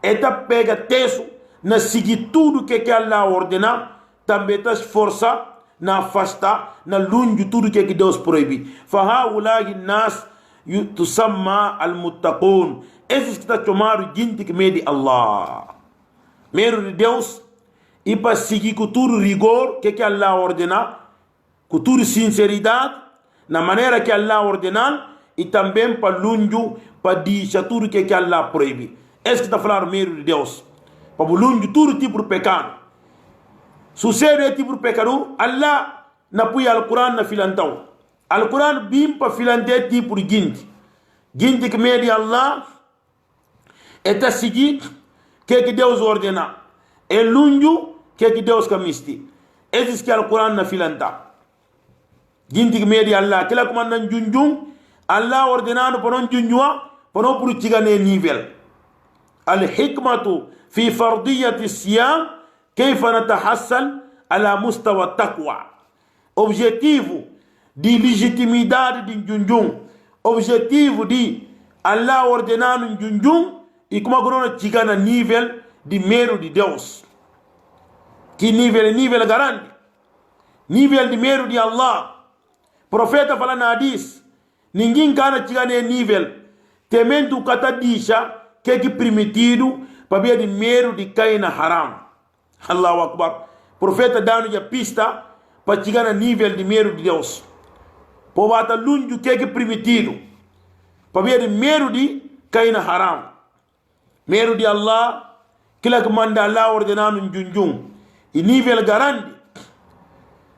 eta pega teso na seguir tudo que Allah ordena, também está esforça na afasta, na lunge tudo que Deus proíbe. Fahaulahi nas tusamma al-muttaqun. Esses que está chamando gente que de Allah. Medo de Deus e para seguir com todo rigor que Allah ordena, com toda sinceridade, na maneira que Allah ordena, e também para lunge, para dizer tudo que Allah proíbe. Esses que está falando medo de Deus. Para lunge todo tipo de pecado. Sucede tipo de pecado, Allah na puia Al-Quran na filantão. Al-Quran bim para filante tipo de gente. Gente que de Allah é seguir que Deus ordena. É lungo que Deus camisti. Esses que Al-Quran na filanta. Gente que de Allah. Que lá comandam junjung. Allah ordenando para não junjua. Para não purutiga ne nível. Al-hikmatu fi fardiyati siyam. كيف نتحصل على مستوى التقوى. objetivo di legitimidade de junjung, objetivo de Allah ordenando junjung, e como agora chega no nível de medo de Deus. Que nível? Nível grande. Nível de medo de Allah. Profeta fala na hadith, ninguém cara chegar nesse nível, temendo o kata disha, que permitido, para ver de medo de cair na haram. Allahu Akbar. Profeta dando a pista, para chegar no nível de medo de Deus. Por bata lunge que é permitido, para ver de medo de cair na haram. Medo de Allah, que que manda Allah ordenando um junjung. E nível grande.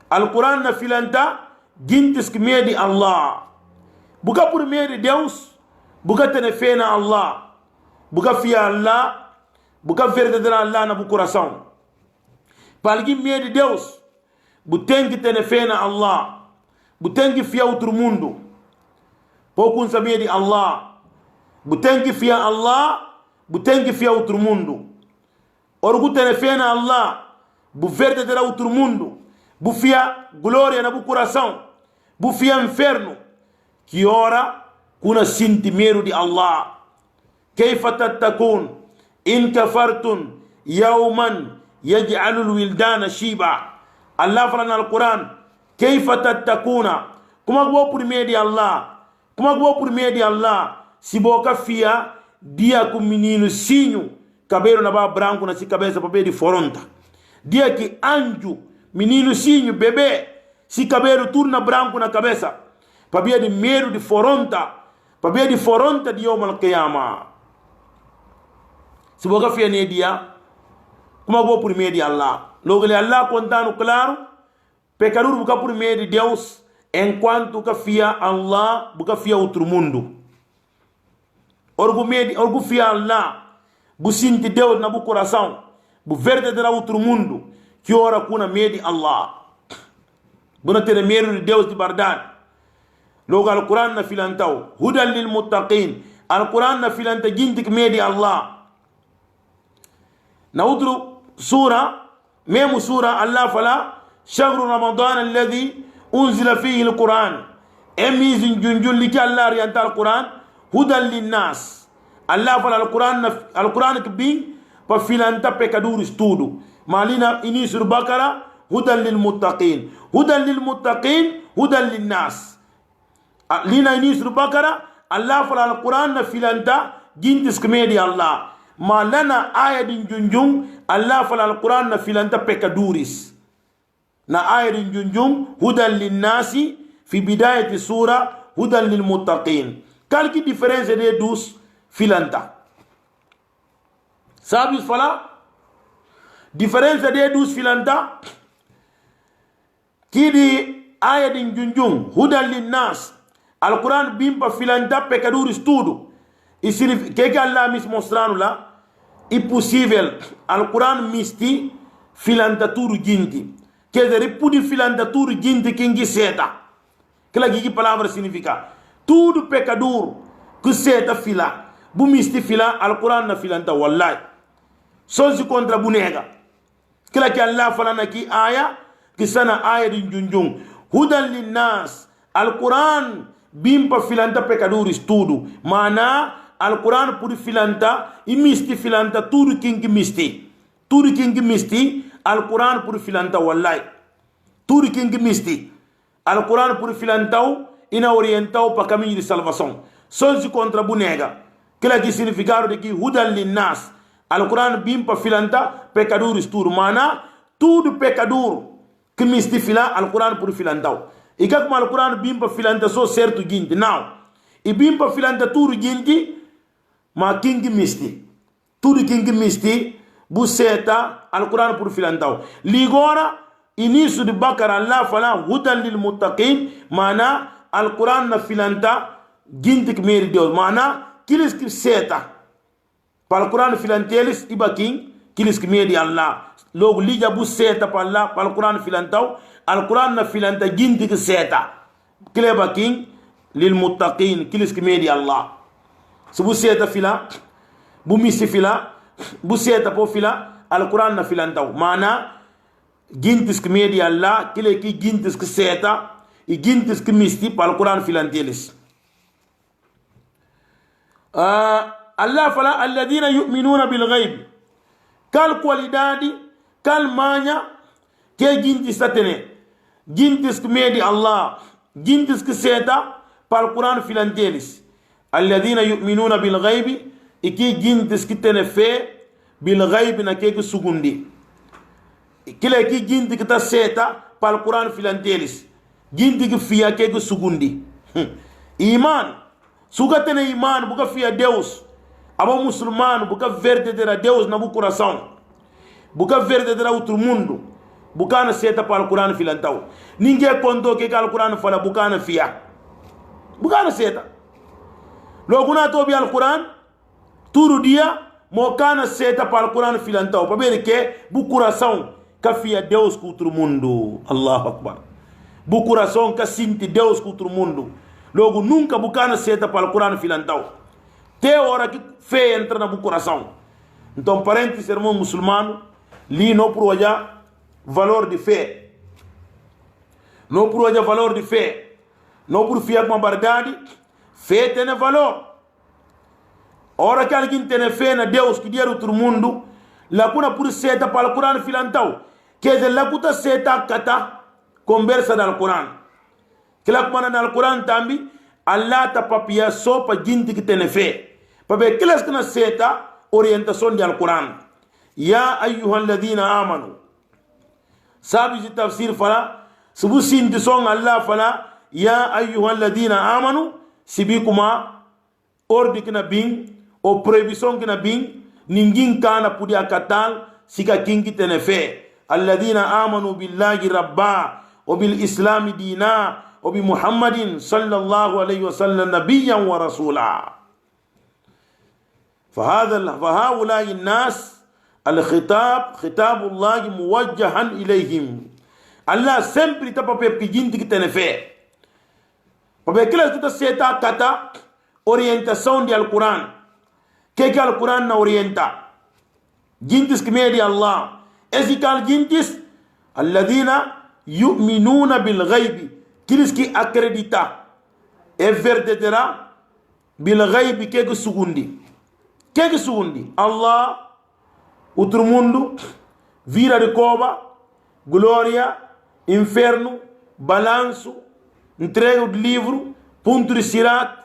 Al-Quran na filanta, gintes que medo de Allah. Buka por medo de Deus, buka tene fé na Allah. Buka fia Allah, buka verdadeiro Allah na bu coração. Para alguém medo de Deus, bu tem que ter fé na Allah. Bu tem que fiar outro mundo. Pouco saber de Allah. Bu tem que fiar Allah, bu tem que fiar outro mundo. Orgu ter fé na Allah, bu verdadeiro outro mundo. Bu fiar glória na bu coração. Bu fiar inferno. Que ora kuna sentimento de Allah. كيف تتقون إن كفرتم يوما يجعل الولدان شيبا. الله فرنا القرآن كيف تتقون كما هو برميدي الله كما هو برميدي الله سيبوكا فيا ديا كمينينو سينيو كبيرو نبا برانكو نسي كبيرو بابي دي فورونتا ديا كي أنجو menino sinho bebê si cabelo turna branco na cabeça para de medo de foronta de yom al-qiyamah. Se boga fia ne dia como vou por meio de Allah logo Allah contando claro pecador buka por meio de Deus enquanto que fia Allah buka fia outro mundo orgu fia Allah bu sinti Deus na bu coração bu verdadeiro outro mundo que ora kuna meio de Allah buna ter medo de Deus de verdade. Logo al-Quran na filantau hudan lil muttaqin al-Quran na filanta gintik meio de Allah. نودر سورة ميم سورة الله فلا شهر رمضان الذي أنزل فيه القرآن أميز جنجل لك الله ريانتا القرآن هدى للناس الله فلا القرآن كبين ففلانتا بكدور استودو مالينا إني سور بكرة هدى للمتقين هدى للناس لينا إني سور بكرة الله فلا القرآن فلانتا جنتس كميدي الله ما لنا آية جنجون الله فلا القرآن نفلانتا بكدوريس نا آية جنجون هدى للناس في بداية السورة هدى للمتقين قال كي ديفرنس دي دوس فلانتا سابيس فلا ديفرنس دي دوس فلانتا كي دي آية جنجون هدى للناس القرآن بيمبا فلانتا بكدوريس تودو que Allah mis mostrando lá é possível al-Quran misti filantaturu ginti que dizer pudi filantaturu ginti que seta que palavra significa tudo pecador que seta fila bu misti fila al-Quran na filanta wallahi só se contra bunega que Allah fala aqui aya que sana aya de junjung hudan linnas al-Quran bimpa filanta pecadores tudo mana al-Quran puri filanta imisti filanta tudo kingi misti al-Quran puri filanta wallahi tudo kingi misti al-Quran puri filantau ina orientau pa caminho de salvação sonsi contra bunega que significado de que hudan linnas al-Quran bimpa filanta pecadores tudo mana tudo pecador que misti fila al-Quran puri filantau e como al-Quran bimpa filanta só certo ginti não e bimpa filanta tudo ginti ma kingi misti tudo kingi misti buseta al-Quran por filantau ligora início de Bakara Allah fala hudan lil muttaqin mana al-Quran na filanta gintik meri Deus mana kilis ki seta para al-Quran filantelis ibakin kilis ki meri Allah logo liga buseta para Allah para al-Quran filantau al-Quran na filanta gintik seta kileba king lil muttaqin kilis ki meri Allah. Se você está fila, bu misi fila, bu seta po fila, al-Quran na filantau. Mana gintis que medi Allah kile ki gintis que seta e gintis que misti para o Quran filanteles Allah fala alladhina yu'minuna bil ghaib kal qualidade kal manya ke gintis tatene gintis que medi Allah gintis que seta para o Quran filanteles alladhina yu'minuna bil ghaib e ki gintis que tene fe bil ghaib na ke sugundi kile ki ginti kita seta pal Quran filantelis ginti ki fiya ke sugundi iman suga tene iman buka fiya Deus aba musulmano buka verdadeira Deus na bu coração buka verdadeira outro mundo buka na seta pal Quran filantau ninguém contou que al Quran fala buka na fiya buka na seta logo na to bi al Quran turu dia mo kana seta pal Quran filantau pa bere ke bu coração kafia Deus com outro mundo. Allahu Akbar. Bu coração que sente Deus com outro mundo. Logo nunca bucana seta para o Corão filantau. Te hora que fé entra na bu coração. Então parentes irmão muçulmano, li não por olhar valor de fé. Não por olhar valor de fé. Não por fiar com a verdade. Fé tem valor. Hora que alguém tem fé na Deus que dia outro mundo, lá kuna por seta para o Corão filantau. Que é lá que seta kata conversa do Corão. Que lá como no Corão também Allah ta papia sopa gente que tem fé. Para ver que que na seta orientação do Corão. Ya ayyuhalladhina amanu. Sabe de tafsir fala, subu sinti song Allah fala, ya ayyuhalladhina amanu, sibi kuma ordi kina bing o prohibição kina bing ninguém kana pudia katal sika kingi tene fé. الذين آمنوا بالله ربا وبالإسلام دينا وبمحمد صلى الله عليه وسلم نبيا ورسولا فهؤلاء الناس الخطاب خطاب الله موجها إليهم الله sempre tapa pedindo que tenha fé porque aquilo que você está cata orientação de Alcorão que Alcorão na orienta jintis que me de Allah Esikal jintis alladhina yu'minuna bil ghaibi kiris ki acredita e verdadeira bil ghaibi que sugundi Allah outro mundo vira de cova glória inferno balanço entrega de livro ponto de sirat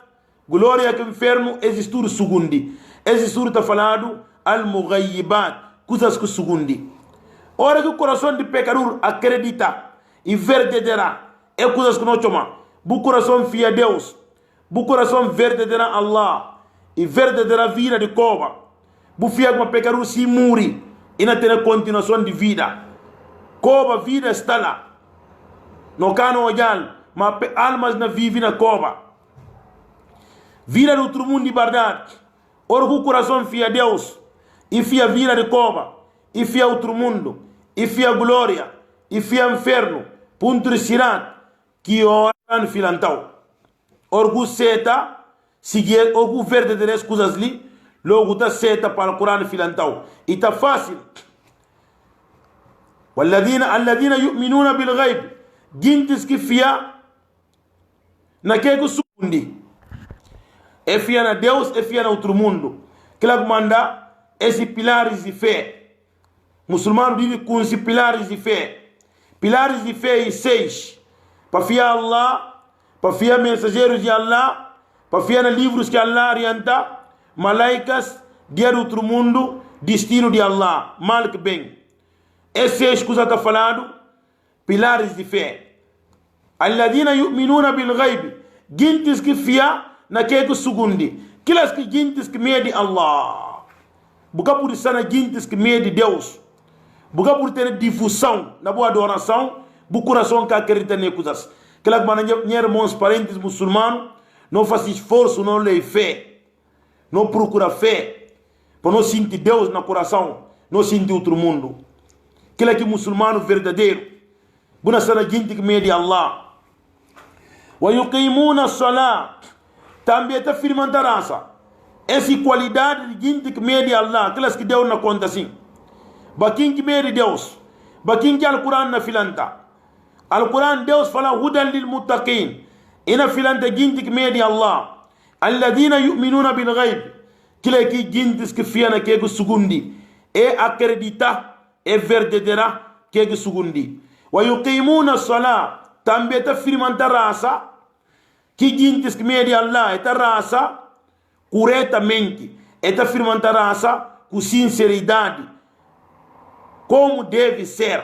glória que inferno existur sugundi existur tá falado al mughayyibat coisas que sugundi. Ora que o coração de pecador acredita e verdadeira é coisas que não chama. Bu coração fia Deus, bu coração verdadeira Allah e verdadeira vida de cova. Bu fia com pecador se muri e não tem continuação de vida. Cova vida está lá. No cano ojal, mas almas na vive na cova. Vida do outro mundo de verdade. Ora que o coração fia Deus e fia vida de cova. E fia outro mundo, e fia glória, e fia inferno, ponto de sirat, que oran filantau. Orgu seta, seguir, orgu verdadeiras coisas ali, logo tá seta para o Corão filantau. E tá fácil. Alladhina yu'minuna bil ghaib, gintis que fia, naquele sugundi. E fia na Deus, e fia na outro mundo. Que lá manda esses pilares de fé. Muçulmano vive com esses pilares de fé. Pilares de fé e 6. Para fiar Allah, para fiar mensageiros de Allah, para fiar livros que Allah orienta, malaicas, dia do outro mundo, destino de Allah, mal que bem. Essas coisas está falando, pilares de fé. Alladhina yu'minuna bil ghaib, gintis que fia naquele segundo. Quilas que gintis que mede Allah. Buka por sana gintis que mede Deus. Buka por ter difusão na boa adoração, bu coração que acredita em coisas. Que lá que irmãos parentes muçulmanos não faz esforço, não lê fé, não procura fé, para não sentir Deus no coração, não sentir outro mundo. Que lá que muçulmano verdadeiro, buna sana gente que mede Allah. Wa yuqimuna salat, também está firmando a raça. Essa qualidade de gente que mede Allah, aquelas que Deus na conta assim. Baquim que mede Deus, bakinki alquran na filanta alquran deus fala hudan lilmuttaqin ina filanta gintik medi allah alladhina yu'minuna bil ghaib kila ki gintis ki fiyana kegu sugundi e accredita e verdedera kegu sugundi wa yuqimuna as-salat tambe ta firmanta rasa ki gintis ki medi allah eta rasa cureta mente eta firmanta rasa com sinceridade como deve ser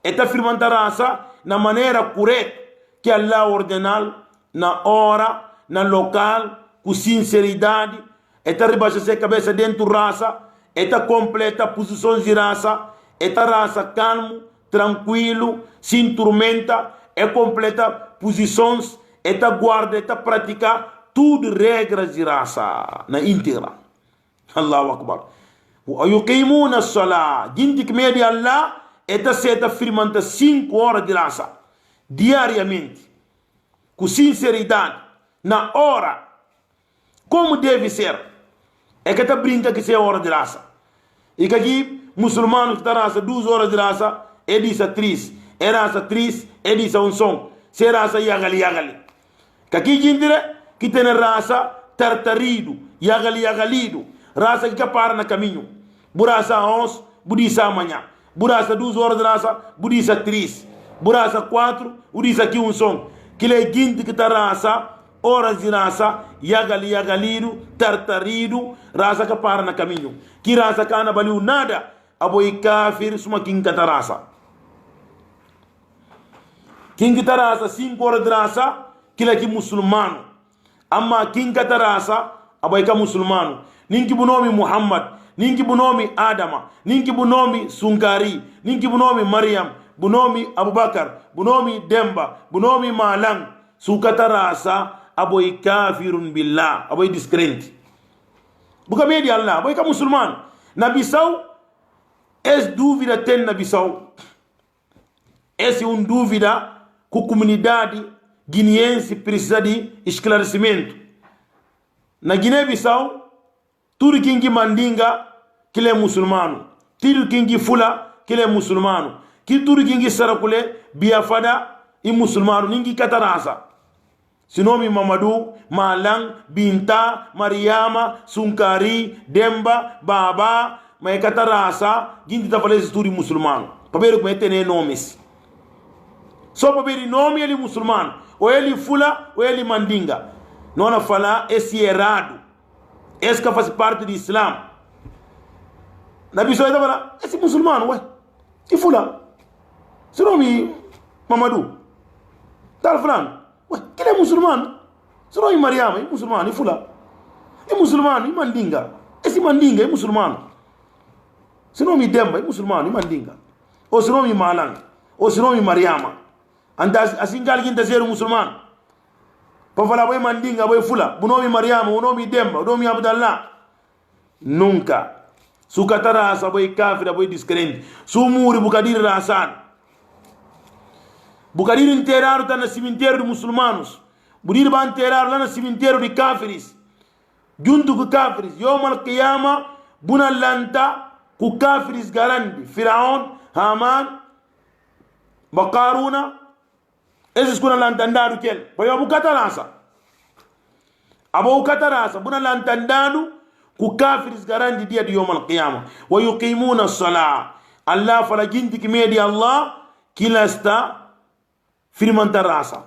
eta firmanta rasa na maneira correta que Allah ordenou na hora na local com sinceridade eta rebaixa sua cabeça dentro raça eta completa posições de raça eta raça calmo tranquilo sem tormenta é completa posições eta guarda eta pratica tudo regras de raça na íntegra Allahu Akbar wa yuqimuna as-salat jindik medi Allah eta seta firmanta 5 horas de raça diariamente com sinceridade na hora como deve ser é que tá brinca que é hora de raça e que aqui muçulmano que tá raça 2 horas de raça é disa 3 é raça 3 é disa um som se raça yagali que aqui jindire que tem raça tartarido yagalido raça que para na caminho burasa 11 budisa amanhã burasa 2 horas de raça budisa 3 burasa 4 budisa aqui um som que le guinte que tá raça horas de raça yagalido tartarido raça que para na caminho que raça cana baliu nada aboi kafir suma kinga ta raça kinga ta raça 5 horas de raça que le que muçulmano amma kinga ta raça aboi ka muçulmano ninki bunomi Muhammad ninki bunomi Adama ninki bunomi Sunkari ninki bunomi Maryam bunomi Abubakar bunomi Demba bunomi Malang sukata rasa aboy kafirun billah aboy discrente buka medi Allah aboy ka musulman na Bissau es dúvida tem na Bissau esse dúvida que a comunidade guineense precisa de esclarecimento na Guiné-Bissau tudo quem mandinga que é muçulmano, tudo quem fula que é muçulmano, que tudo quem sarakule biafada e muçulmano, ninguém catarasa. Sinomi Mamadou, Malang, Binta, Mariama, Sunkari, Demba, Baba, mas catarasa, gente tá falando tudo muçulmano. Para como é ter nomes. Só para ver nome ele muçulmano, ou ele fula ou ele mandinga. Não na falar esse errado. Esse que faz parte do Islã. Na Bissau está falando, esse muçulmano, ué, e fula. Seu nome Mamadou. Está falando, ué, que ele é muçulmano. Seu nome Mariama, é muçulmano, e fula. É muçulmano, e mandinga. Esse mandinga é muçulmano. Seu nome Demba, é muçulmano, e mandinga. Ou seu nome Malang, ou seu nome Mariama. Assim que alguém está sendo muçulmano. Para falar, vai mandinga, vai fula. O nome Mariama, o nome Demba, o nome Abdallah. Nunca. Su catarasa, vai kafira, vai descrente. Su muri, bucadir raçado. Bucadir enterrado está no cemitério de muçulmanos. Bucadir vai enterrar lá no cemitério de kafiris. Junto com kafiris. Yom al-Qiyama, buna lanta, com kafiris garante. Firaun, Haman, Bakaruna. Esses kuna lantandado kel. Vai abu catarasa. Abu catarasa. Buna lantandado. Ku kafiris garandi dia di yom al-qiyamah. Wa yuqimuna as-salah. Allah fala jinti kimedi Allah. Kila sta firmanta rasa.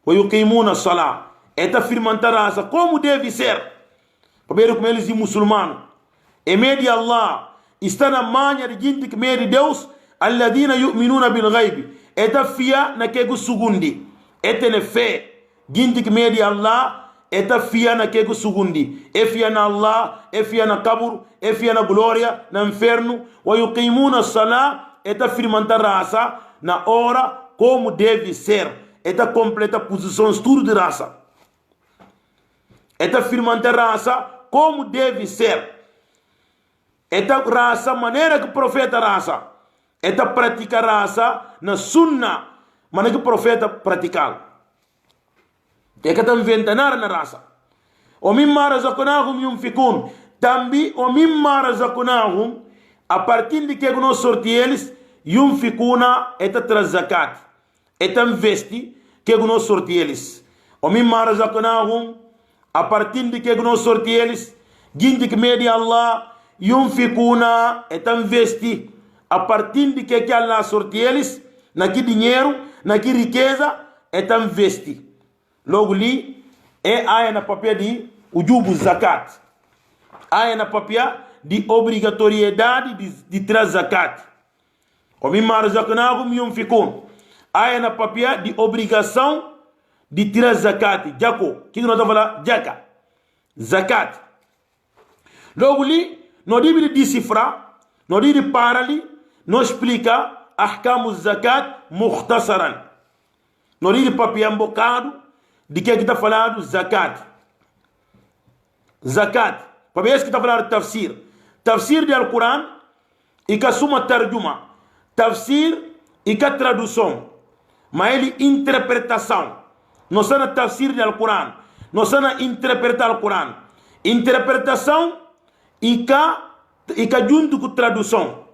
Wa yuqimuna as-salah. Eta firmanta rasa. Como deve ser. Pabeiro como eles muçulmano. E medi Allah. Está na manha de jinti kimedi Deus. Alladhina yu'minuna bil ghaibi. Eta fia na kegu sugundi. Eta ne fe. Ginti kimedi Allah. Eta fia na kegu sugundi. E fia na Allah. E fia na kabur. E fia na gloria. Na inferno. Wa yuqimuna salah. Eta firmanta raça. Na hora como deve ser. Eta completa posições tudo de raça. Eta firmanta raça como deve ser. Eta raça maneira que o profeta raça. Eta pratica raça na sunna, mas que o profeta praticava. É que está inventando na raça. O mimma razaqnahum yunfikun. Também o mimma razaqnahum, a partir de que nós sorte eles, yunfikuna eta tra zakat eta investi que gno sorti eles o mimma razaqnahum a partir de que gno sorti eles gindi que medi Allah yunfikuna eta investi a partir de que Allah sorti eles na que dinheiro na que riqueza eta investi logo li é aya na papel de ujubu zakat aya na papel de obrigatoriedade de trazer zakat. O mimma razaqnahum yunfikun. Aya na papel de obrigação de tirar zakat. Jako. Que nós estamos falando? Jaka. Zakat. Logo ali, nós devemos decifrar, nós devemos parar ali, nós explicar ahkamu zakat mukhtasaran. Nós devemos papel um bocado de que está falando zakat. Zakat. Para ver que está falando tafsir. Tafsir do Alcorão e que suma tarjuma. Tafsir e que tradução. Mas ele interpretação. Não só tafsir do Alcorão. Não só interpretar o Alcorão. Interpretação e que junto com tradução.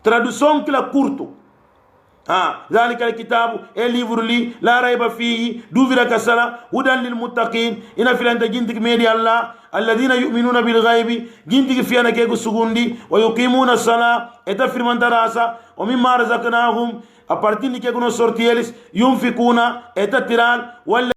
Tradução que é curto. ذلك الكتاب الليفر لي لا ريب فيه دوفر كسلا هدى للمتقين إن في الأنت جنتك ميدي الله الذين يؤمنون بالغيب جنتك في أنا كيكو سكوندي ويقيمون الصلاة اتفر من دراسة ومما رزقناهم أبارتين كيكو نصورتيالس ينفقون اتتران